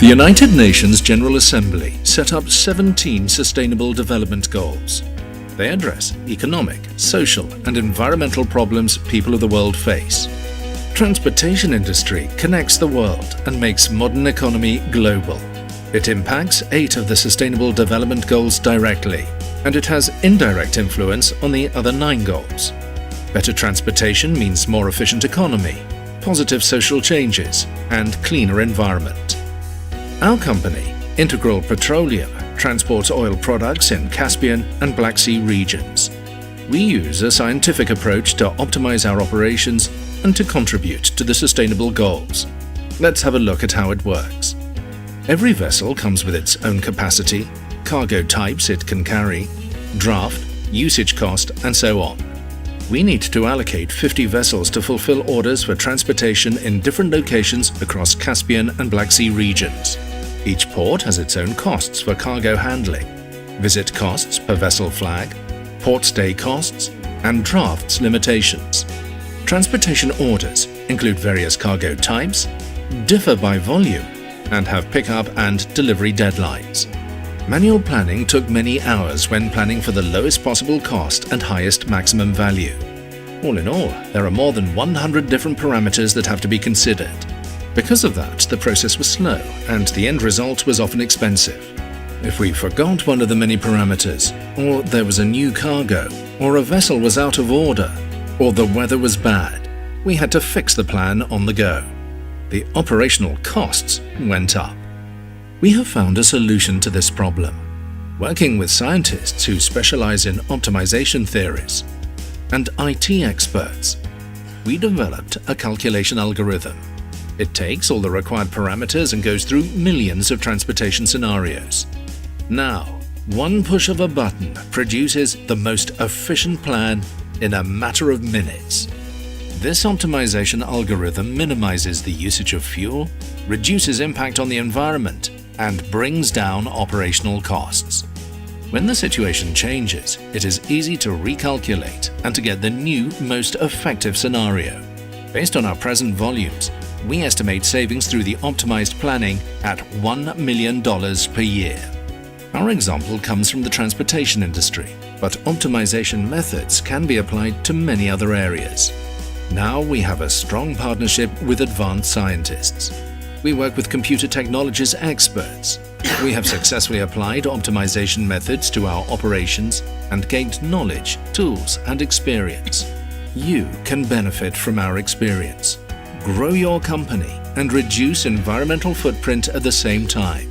The United Nations General Assembly set up 17 Sustainable Development Goals. They address economic, social, and environmental problems people of the world face. Transportation industry connects the world and makes modern economy global. It impacts 8 of the Sustainable Development Goals directly, and it has indirect influence on the other 9 goals. Better transportation means more efficient economy, positive social changes, and cleaner environment. Our company, Integral Petroleum, transports oil products in Caspian and Black Sea regions. We use a scientific approach to optimize our operations and to contribute to the sustainable goals. Let's have a look at how it works. Every vessel comes with its own capacity, cargo types it can carry, draft, usage cost, and so on. We need to allocate 50 vessels to fulfill orders for transportation in different locations across Caspian and Black Sea regions. Each port has its own costs for cargo handling, visit costs per vessel flag, port stay costs, and drafts limitations. Transportation orders include various cargo types, differ by volume, and have pickup and delivery deadlines. Manual planning took many hours when planning for the lowest possible cost and highest maximum value. All in all, there are more than 100 different parameters that have to be considered. Because of that, the process was slow, and the end result was often expensive. If we forgot one of the many parameters, or there was a new cargo, or a vessel was out of order, or the weather was bad, we had to fix the plan on the go. The operational costs went up. We have found a solution to this problem. Working with scientists who specialize in optimization theories and IT experts, we developed a calculation algorithm. It takes all the required parameters and goes through millions of transportation scenarios. Now, one push of a button produces the most efficient plan in a matter of minutes. This optimization algorithm minimizes the usage of fuel, reduces impact on the environment, and brings down operational costs. When the situation changes, it is easy to recalculate and to get the new, most effective scenario. Based on our present volumes, we estimate savings through the optimized planning at $1 million per year. Our example comes from the transportation industry, but optimization methods can be applied to many other areas. Now we have a strong partnership with advanced scientists. We work with computer technologies experts. We have successfully applied optimization methods to our operations and gained knowledge, tools, and experience. You can benefit from our experience. Grow your company and reduce environmental footprint at the same time.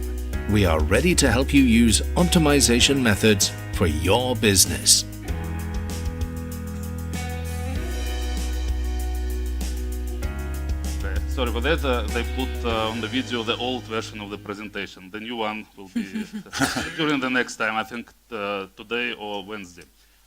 We are ready to help you use optimization methods for your business. Sorry for that, they put on the video the old version of the presentation. The new one will be during the next time, I think today or Wednesday.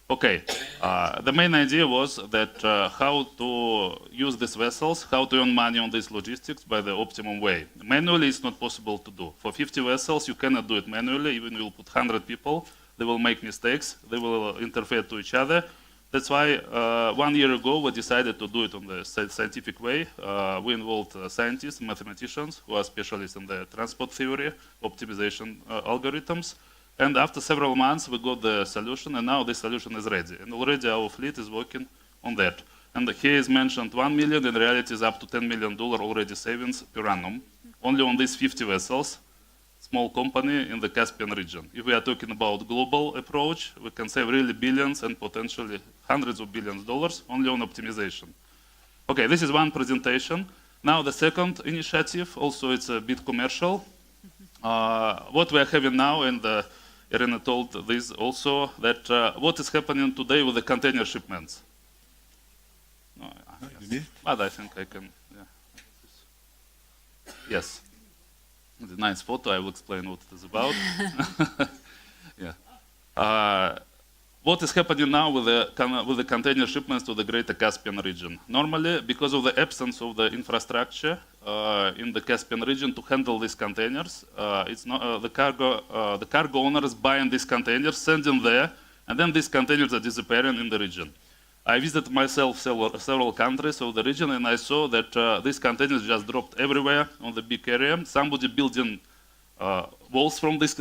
Okay, the main idea was that how to use these vessels, how to earn money on these logistics by the optimum way. Manually it's not possible to do. For 50 vessels you cannot do it manually, even if you put 100 people, they will make mistakes, they will interfere to each other. That's why 1 year ago we decided to do it on the scientific way. We involved scientists, mathematicians who are specialists in the transport theory, optimization algorithms. And after several months we got the solution, and now the solution is ready. And already our fleet is working on that. And here is mentioned 1 million, in reality is up to $10 million already savings per annum, only on these 50 vessels. Small company in the Caspian region. If we are talking about global approach, we can save really billions and potentially hundreds of billions of dollars only on optimization. Okay, this is one presentation. Now the second initiative, also it's a bit commercial. What we are having now, and Irene told this also, that what is happening today with the container shipments. No, yes. But I think I can, yeah. Yes. The nice photo, I will explain what it is about. Yeah. What is happening now with the container shipments to the greater Caspian region? Normally, because of the absence of the infrastructure in the Caspian region to handle these containers, it's not, the cargo owners buying these containers, sending there, and then these containers are disappearing in the region. I visited myself several countries of the region, and I saw that these containers just dropped everywhere on the big area. Somebody building walls from this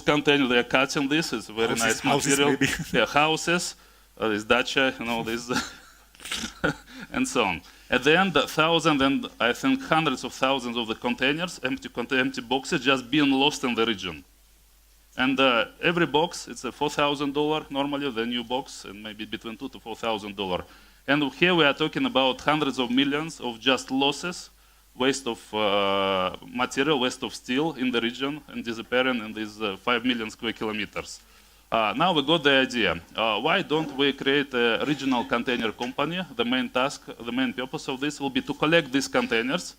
container. They are cutting this. It's a very nice material. Yeah, houses, this dacha, you know, this, and so on. At the end, thousands and I think hundreds of thousands of the containers, empty boxes, just being lost in the region. And every box, it's a $4,000 normally, the new box, and maybe between $2,000 to $4,000. And here we are talking about hundreds of millions of just losses, waste of material, waste of steel in the region, and disappearing in these 5 million square kilometers. Now we got the idea. Why don't we create a regional container company? The main task, the main purpose of this will be to collect these containers,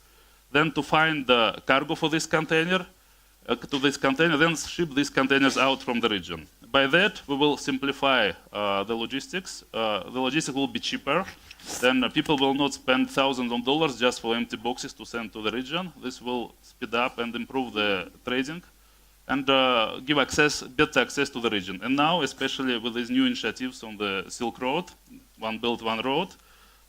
then to find the cargo for this container, to this container, then ship these containers out from the region. By that, we will simplify the logistics. The logistics will be cheaper. Then people will not spend thousands of dollars just for empty boxes to send to the region. This will speed up and improve the trading and give better access to the region. And now, especially with these new initiatives on the Silk Road, One Belt, One Road,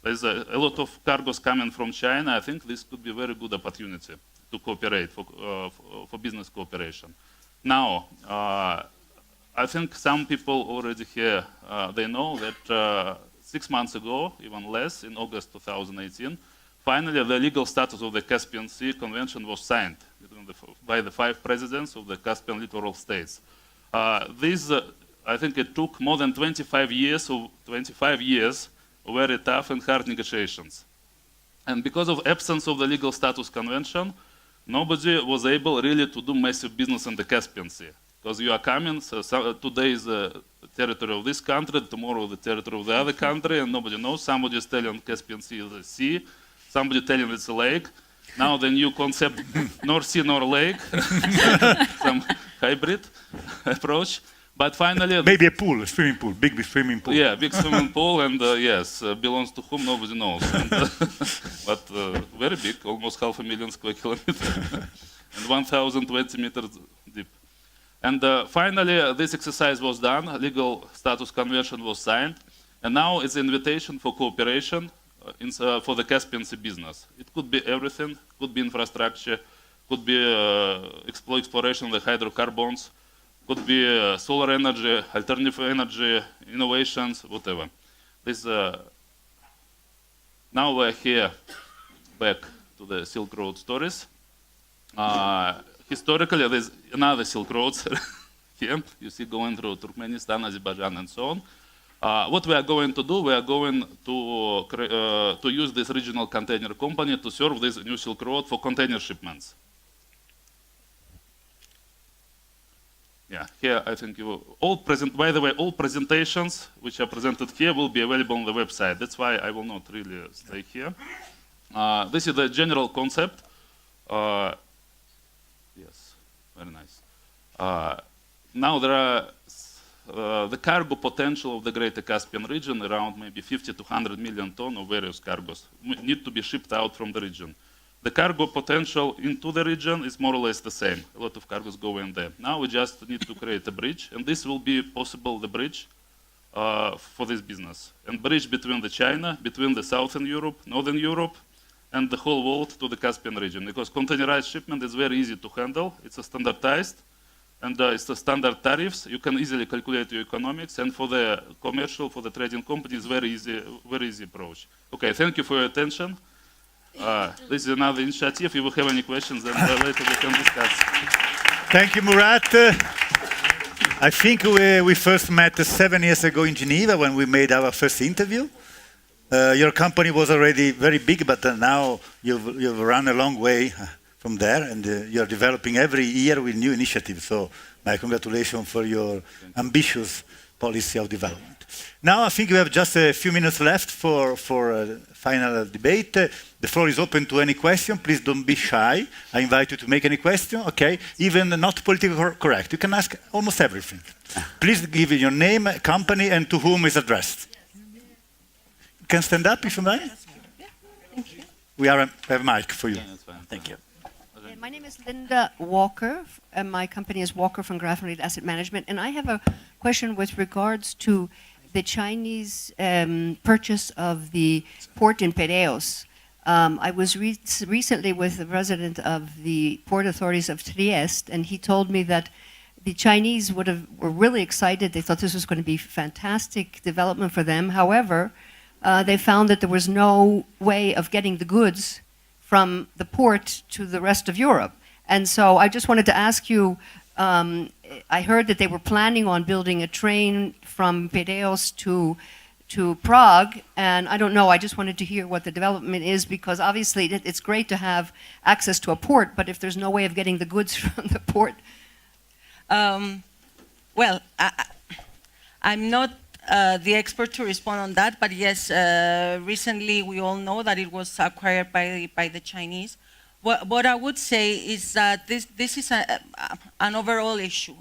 there's a lot of cargoes coming from China. I think this could be a very good opportunity to cooperate, for business cooperation. Now, I think some people already here, they know that 6 months ago, even less, in August 2018, finally the legal status of the Caspian Sea Convention was signed by the 5 presidents of the Caspian littoral states. I think it took more than 25 years of very tough and hard negotiations. And because of absence of the legal status convention, nobody was able really to do massive business in the Caspian Sea. Because you are coming, so today is the territory of this country, tomorrow the territory of the other country, and nobody knows. Somebody is telling Caspian Sea is a sea, somebody telling it's a lake. Now the new concept, nor sea nor lake, some hybrid approach. But finally... Maybe a pool, a swimming pool, big swimming pool. Yeah, big swimming pool, and yes, belongs to whom nobody knows. And, but very big, almost 500,000 square kilometers, and 1,020 meters deep. And finally, this exercise was done, a legal status convention was signed, and now it's an invitation for cooperation for the Caspian Sea business. It could be everything, could be infrastructure, could be exploration of the hydrocarbons, could be solar energy, alternative energy, innovations, whatever. This, now we're here, back to the Silk Road stories. Historically, there's another Silk Road here, you see going through Turkmenistan, Azerbaijan, and so on. What we are going to do, we are going to use this regional container company to serve this new Silk Road for container shipments. Yeah, here I think by the way, all presentations which are presented here will be available on the website. That's why I will not really stay here. This is the general concept. Yes, very nice. Now there are the cargo potential of the Greater Caspian region, around maybe 50 to 100 million tons of various cargos need to be shipped out from the region. The cargo potential into the region is more or less the same. A lot of cargos go in there. Now we just need to create a bridge, and this will be possible, the bridge for this business. And bridge between the China, between the Southern Europe, Northern Europe, and the whole world to the Caspian region. Because containerized shipment is very easy to handle. It's a standardized, and it's the standard tariffs. You can easily calculate your economics, and for the commercial, for the trading companies, very easy approach. Okay, thank you for your attention. This is another initiative. If you have any questions, then later we can discuss. Thank you, Murat. I think we first met 7 years ago in Geneva when we made our first interview. Your company was already very big, but now you've run a long way from there, and you're developing every year with new initiatives. So my congratulations for your ambitious policy of development. Now I think we have just a few minutes left for a final debate. The floor is open to any question. Please don't be shy. I invite you to make any question, okay? Even not politically correct. You can ask almost everything. Please give your name, company, and to whom is addressed. You can stand up if you like. We have a mic for you. Thank you. My name is Linda Walker, and my company is Walker from Graphic Asset Management. And I have a question with regards to the Chinese purchase of the port in Piraeus. I was recently with the president of the port authorities of Trieste, and he told me that the Chinese were really excited. They thought this was going to be fantastic development for them. However, they found that there was no way of getting the goods from the port to the rest of Europe. And so I just wanted to ask you, I heard that they were planning on building a train from Piraeus to Prague, and I don't know, I just wanted to hear what the development is, because obviously it's great to have access to a port, but if there's no way of getting the goods from the port. Well, I'm not the expert to respond on that, but yes, recently we all know that it was acquired by the Chinese. What I would say is that this is an overall issue.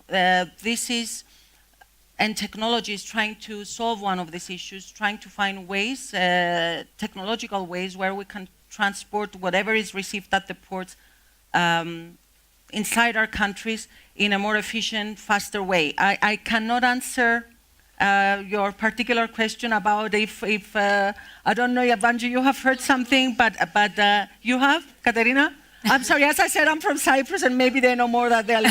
And technology is trying to solve one of these issues, trying to find ways, technological ways, where we can transport whatever is received at the ports inside our countries in a more efficient, faster way. I cannot answer your particular question about if I don't know, Banju, you have heard something, but you have, Katerina? I'm sorry, as I said, I'm from Cyprus, and maybe they know more that they're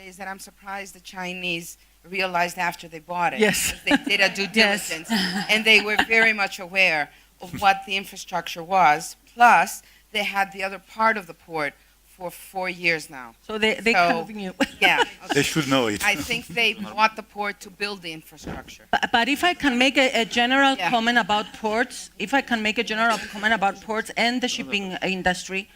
is that I'm surprised the Chinese realized after they bought it. Yes. They did a due diligence, and they were very much aware of what the infrastructure was. Plus, they had the other part of the port for 4 years now. So they kind of knew. Yeah. They should know it. I think they bought the port to build the infrastructure. But if I can make a general comment about ports, and the shipping industry,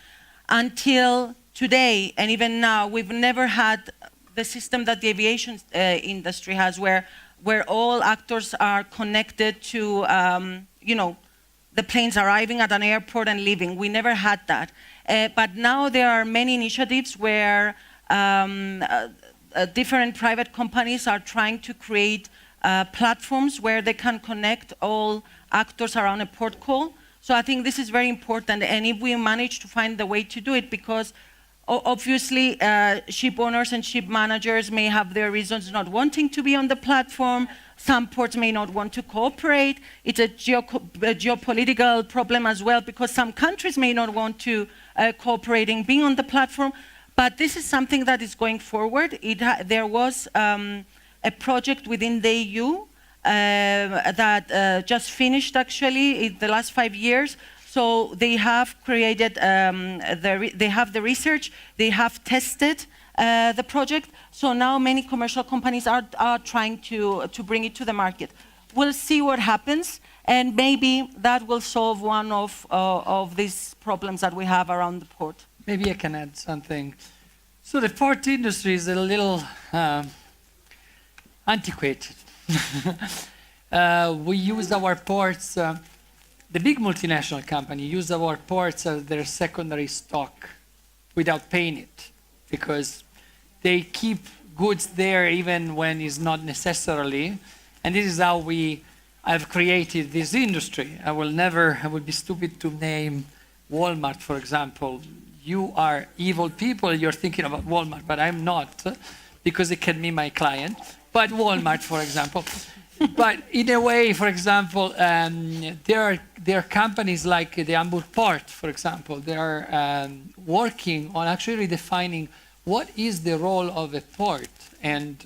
until today and even now, we've never had the system that the aviation industry has, where all actors are connected to, the planes arriving at an airport and leaving. We never had that. But now there are many initiatives where different private companies are trying to create platforms where they can connect all actors around a port call. So I think this is very important, and if we manage to find the way to do it, because Obviously, ship owners and ship managers may have their reasons not wanting to be on the platform. Some ports may not want to cooperate. It's a geopolitical problem as well, because some countries may not want to cooperate in being on the platform. But this is something that is going forward. There was a project within the EU that just finished, actually, in the last 5 years. So they have created, they have the research, they have tested the project. So now many commercial companies are trying to bring it to the market. We'll see what happens, and maybe that will solve one of these problems that we have around the port. Maybe I can add something. So the port industry is a little antiquated. We use our ports, the big multinational company use our ports as their secondary stock without paying it, because they keep goods there even when it's not necessarily. And this is how we have created this industry. I would be stupid to name Walmart, for example. You are evil people, you're thinking about Walmart, but I'm not, because it can be my client. But Walmart, for example. But in a way, for example, there are companies like the Hamburg port, for example. They are working on actually defining what is the role of a port. And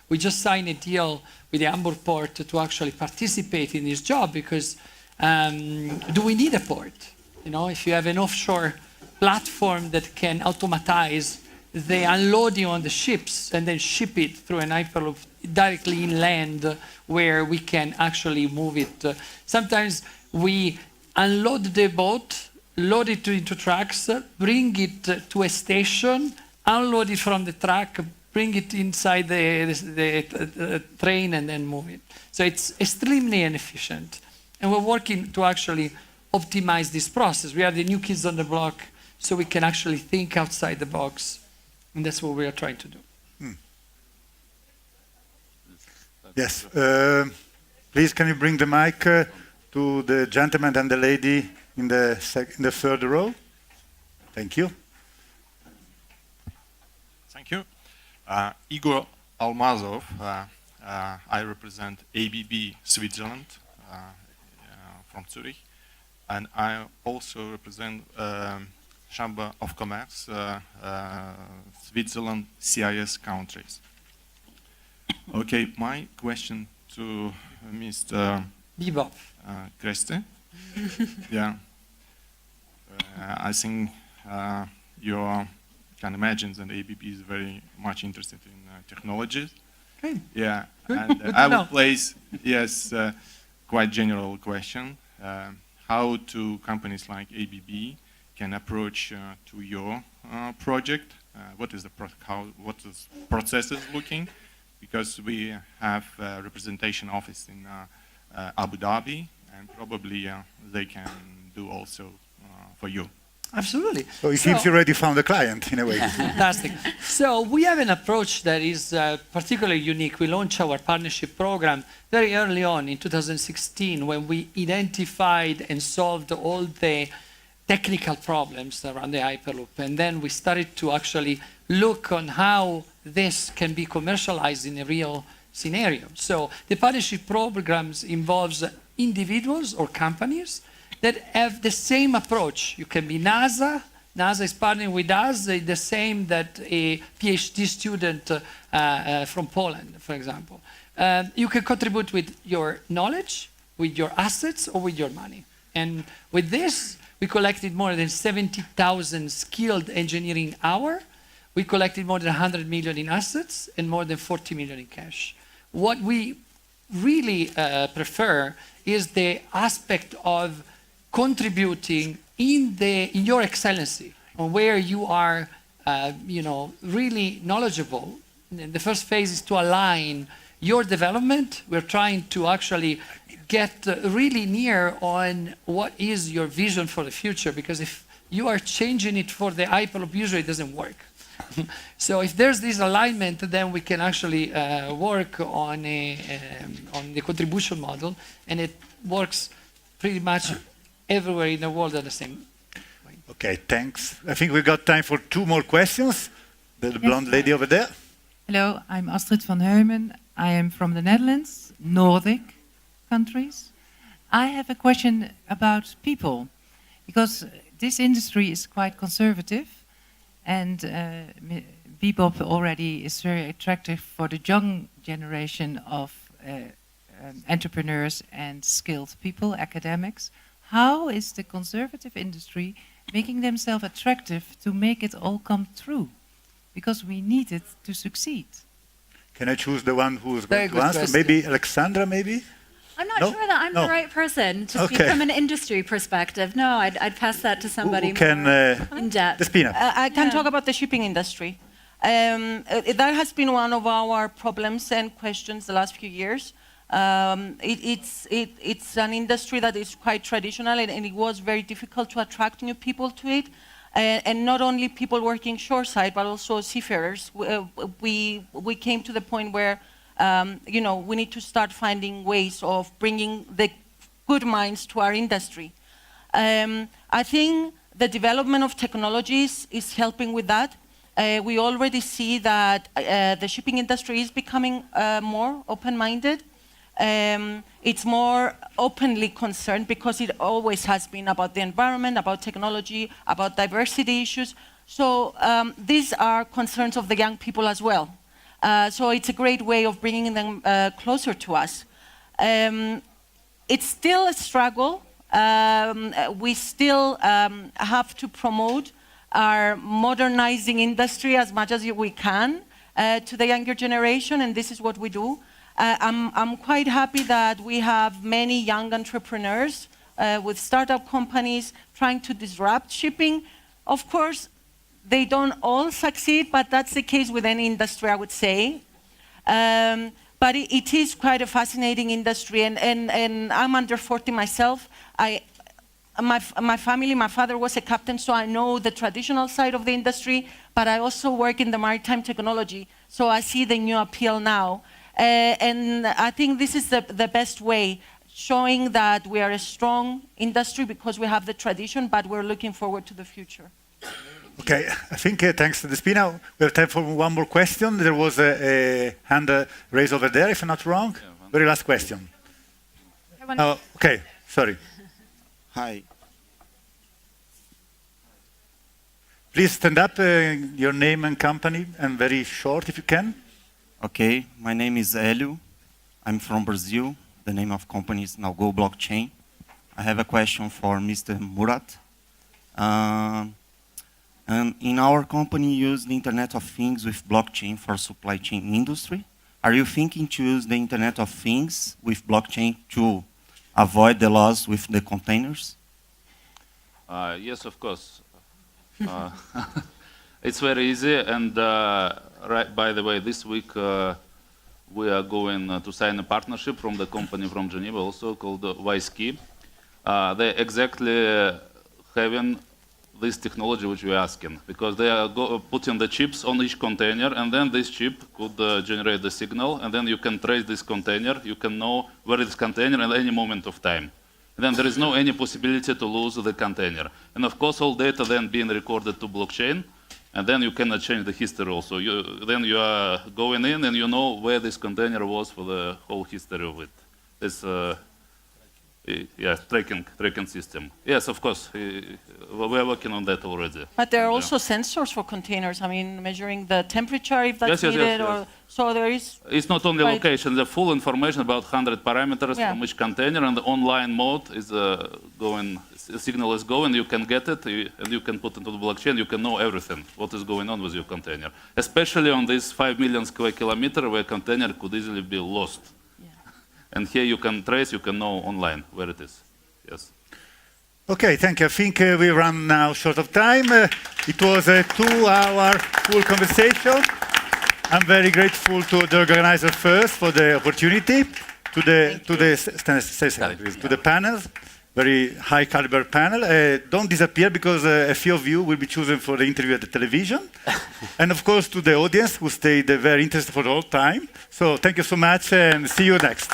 we just signed a deal with the Hamburg port to actually participate in this job, because do we need a port? You know, if you have an offshore platform that can automatize the unloading on the ships and then ship it through an Hyperloop directly inland, where we can actually move it. Sometimes we unload the boat, load it into trucks, bring it to a station, unload it from the truck, bring it inside the train, and then move it. So it's extremely inefficient. And we're working to actually optimize this process. We are the new kids on the block, so we can actually think outside the box. And that's what we are trying to do. Yes. Please, can you bring the mic to the gentleman and the lady in the third row? Thank you. Thank you. Igor Almazov. I represent ABB Switzerland from Zurich. And I also represent Chamber of Commerce, Switzerland, CIS countries. Okay, my question to Mr. Bibop. Gresta. Yeah. I think you can imagine that ABB is very much interested in technologies. Okay. Yeah. Good. And Good I will place, quite general question. How do companies like ABB can approach to your project? What is the processes looking? Because we have a representation office in Abu Dhabi, and probably they can do also for you. Absolutely. So it seems you already found a client in a way. Fantastic. So we have an approach that is particularly unique. We launched our partnership program very early on in 2016, when we identified and solved all the technical problems around the Hyperloop. And then we started to actually look on how this can be commercialized in a real scenario. So the partnership programs involves individuals or companies that have the same approach. You can be NASA. NASA is partnering with us, the same that a PhD student from Poland, for example. You can contribute with your knowledge, with your assets, or with your money. And with this, we collected more than 70,000 skilled engineering hours. We collected more than 100 million in assets and more than 40 million in cash. What we really prefer is the aspect of contributing in your excellency, on where you are, really knowledgeable. And the first phase is to align your development. We're trying to actually get really near on what is your vision for the future, because if you are changing it for the Hyperloop, usually it doesn't work. So if there's this alignment, then we can actually work on the contribution model, and it works pretty much everywhere in the world at the same way. Okay, thanks. I think we got time for 2 more questions. The blonde lady over there. Hello, I'm Astrid van Heumen. I am from the Netherlands, Nordic countries. I have a question about people, because this industry is quite conservative, and Bibop already is very attractive for the young generation of entrepreneurs and skilled people, academics. How is the conservative industry making themselves attractive to make it all come true? Because we need it to succeed. Can I choose the one who's Very going to good answer? question. Maybe Aleksandra, maybe? I'm not No? sure that I'm No. the right person to speak Okay. from an industry perspective. No, I'd pass that to somebody Who can, more in depth. Despina. I can talk about the shipping industry. That has been one of our problems and questions the last few years. It's an industry that is quite traditional, and it was very difficult to attract new people to it. And not only people working shoreside, but also seafarers. We came to the point where we need to start finding ways of bringing the good minds to our industry. I think the development of technologies is helping with that. We already see that the shipping industry is becoming more open-minded. It's more openly concerned, because it always has been about the environment, about technology, about diversity issues. So these are concerns of the young people as well. So it's a great way of bringing them closer to us. It's still a struggle. We still have to promote our modernizing industry as much as we can to the younger generation, and this is what we do. I'm quite happy that we have many young entrepreneurs with startup companies trying to disrupt shipping. Of course, they don't all succeed, but that's the case with any industry, I would say. But it is quite a fascinating industry, and I'm under 40 myself. My family, my father was a captain, so I know the traditional side of the industry, but I also work in the maritime technology, so I see the new appeal now. And I think this is the best way, showing that we are a strong industry because we have the tradition, but we're looking forward to the future. Okay, I think thanks to Despina, we have time for 1 more question. There was a hand raised over there, if I'm not wrong. Very last question. Oh, okay, sorry. Hi. Please stand up, your name and company, and very short if you can. Okay, my name is Hélio. I'm from Brazil. The name of company is now Go Blockchain. I have a question for Mr. Murat. In our company, use the Internet of Things with blockchain for supply chain industry. Are you thinking to use the Internet of Things with blockchain to avoid the loss with the containers? Yes, of course. It's very easy, and right, by the way, this week we are going to sign a partnership from the company from Geneva, also called WISTA. They exactly having this technology which we're asking, because they are putting the chips on each container, and then this chip could generate the signal, and then you can trace this container, you can know where is this container at any moment of time. And then there is no any possibility to lose the container. And of course, all data then being recorded to blockchain, and then you cannot change the history also. Then you are going in and you know where this container was for the whole history of it. This tracking system. Yes, of course, we are working on that already. But there are also sensors for containers. I mean, measuring the temperature if that's Yes, needed, yes. or so there is. It's not only location; the full information about 100 parameters Yeah. from each container, and the online mode is going. The signal is going. You can get it, and you can put it into the blockchain. You can know everything what is going on with your container, especially on this 5 million square kilometer where container could easily be lost. And here you can trace, you can know online where it is. Yes. Okay, thank you. I think we run now short of time. It was a 2-hour full conversation. I'm very grateful to the organizer first for the opportunity, to the panels, very high caliber panel. Don't disappear, because a few of you will be chosen for the interview at the television. And of course to the audience who stayed very interested for the whole time. So thank you so much, and see you next.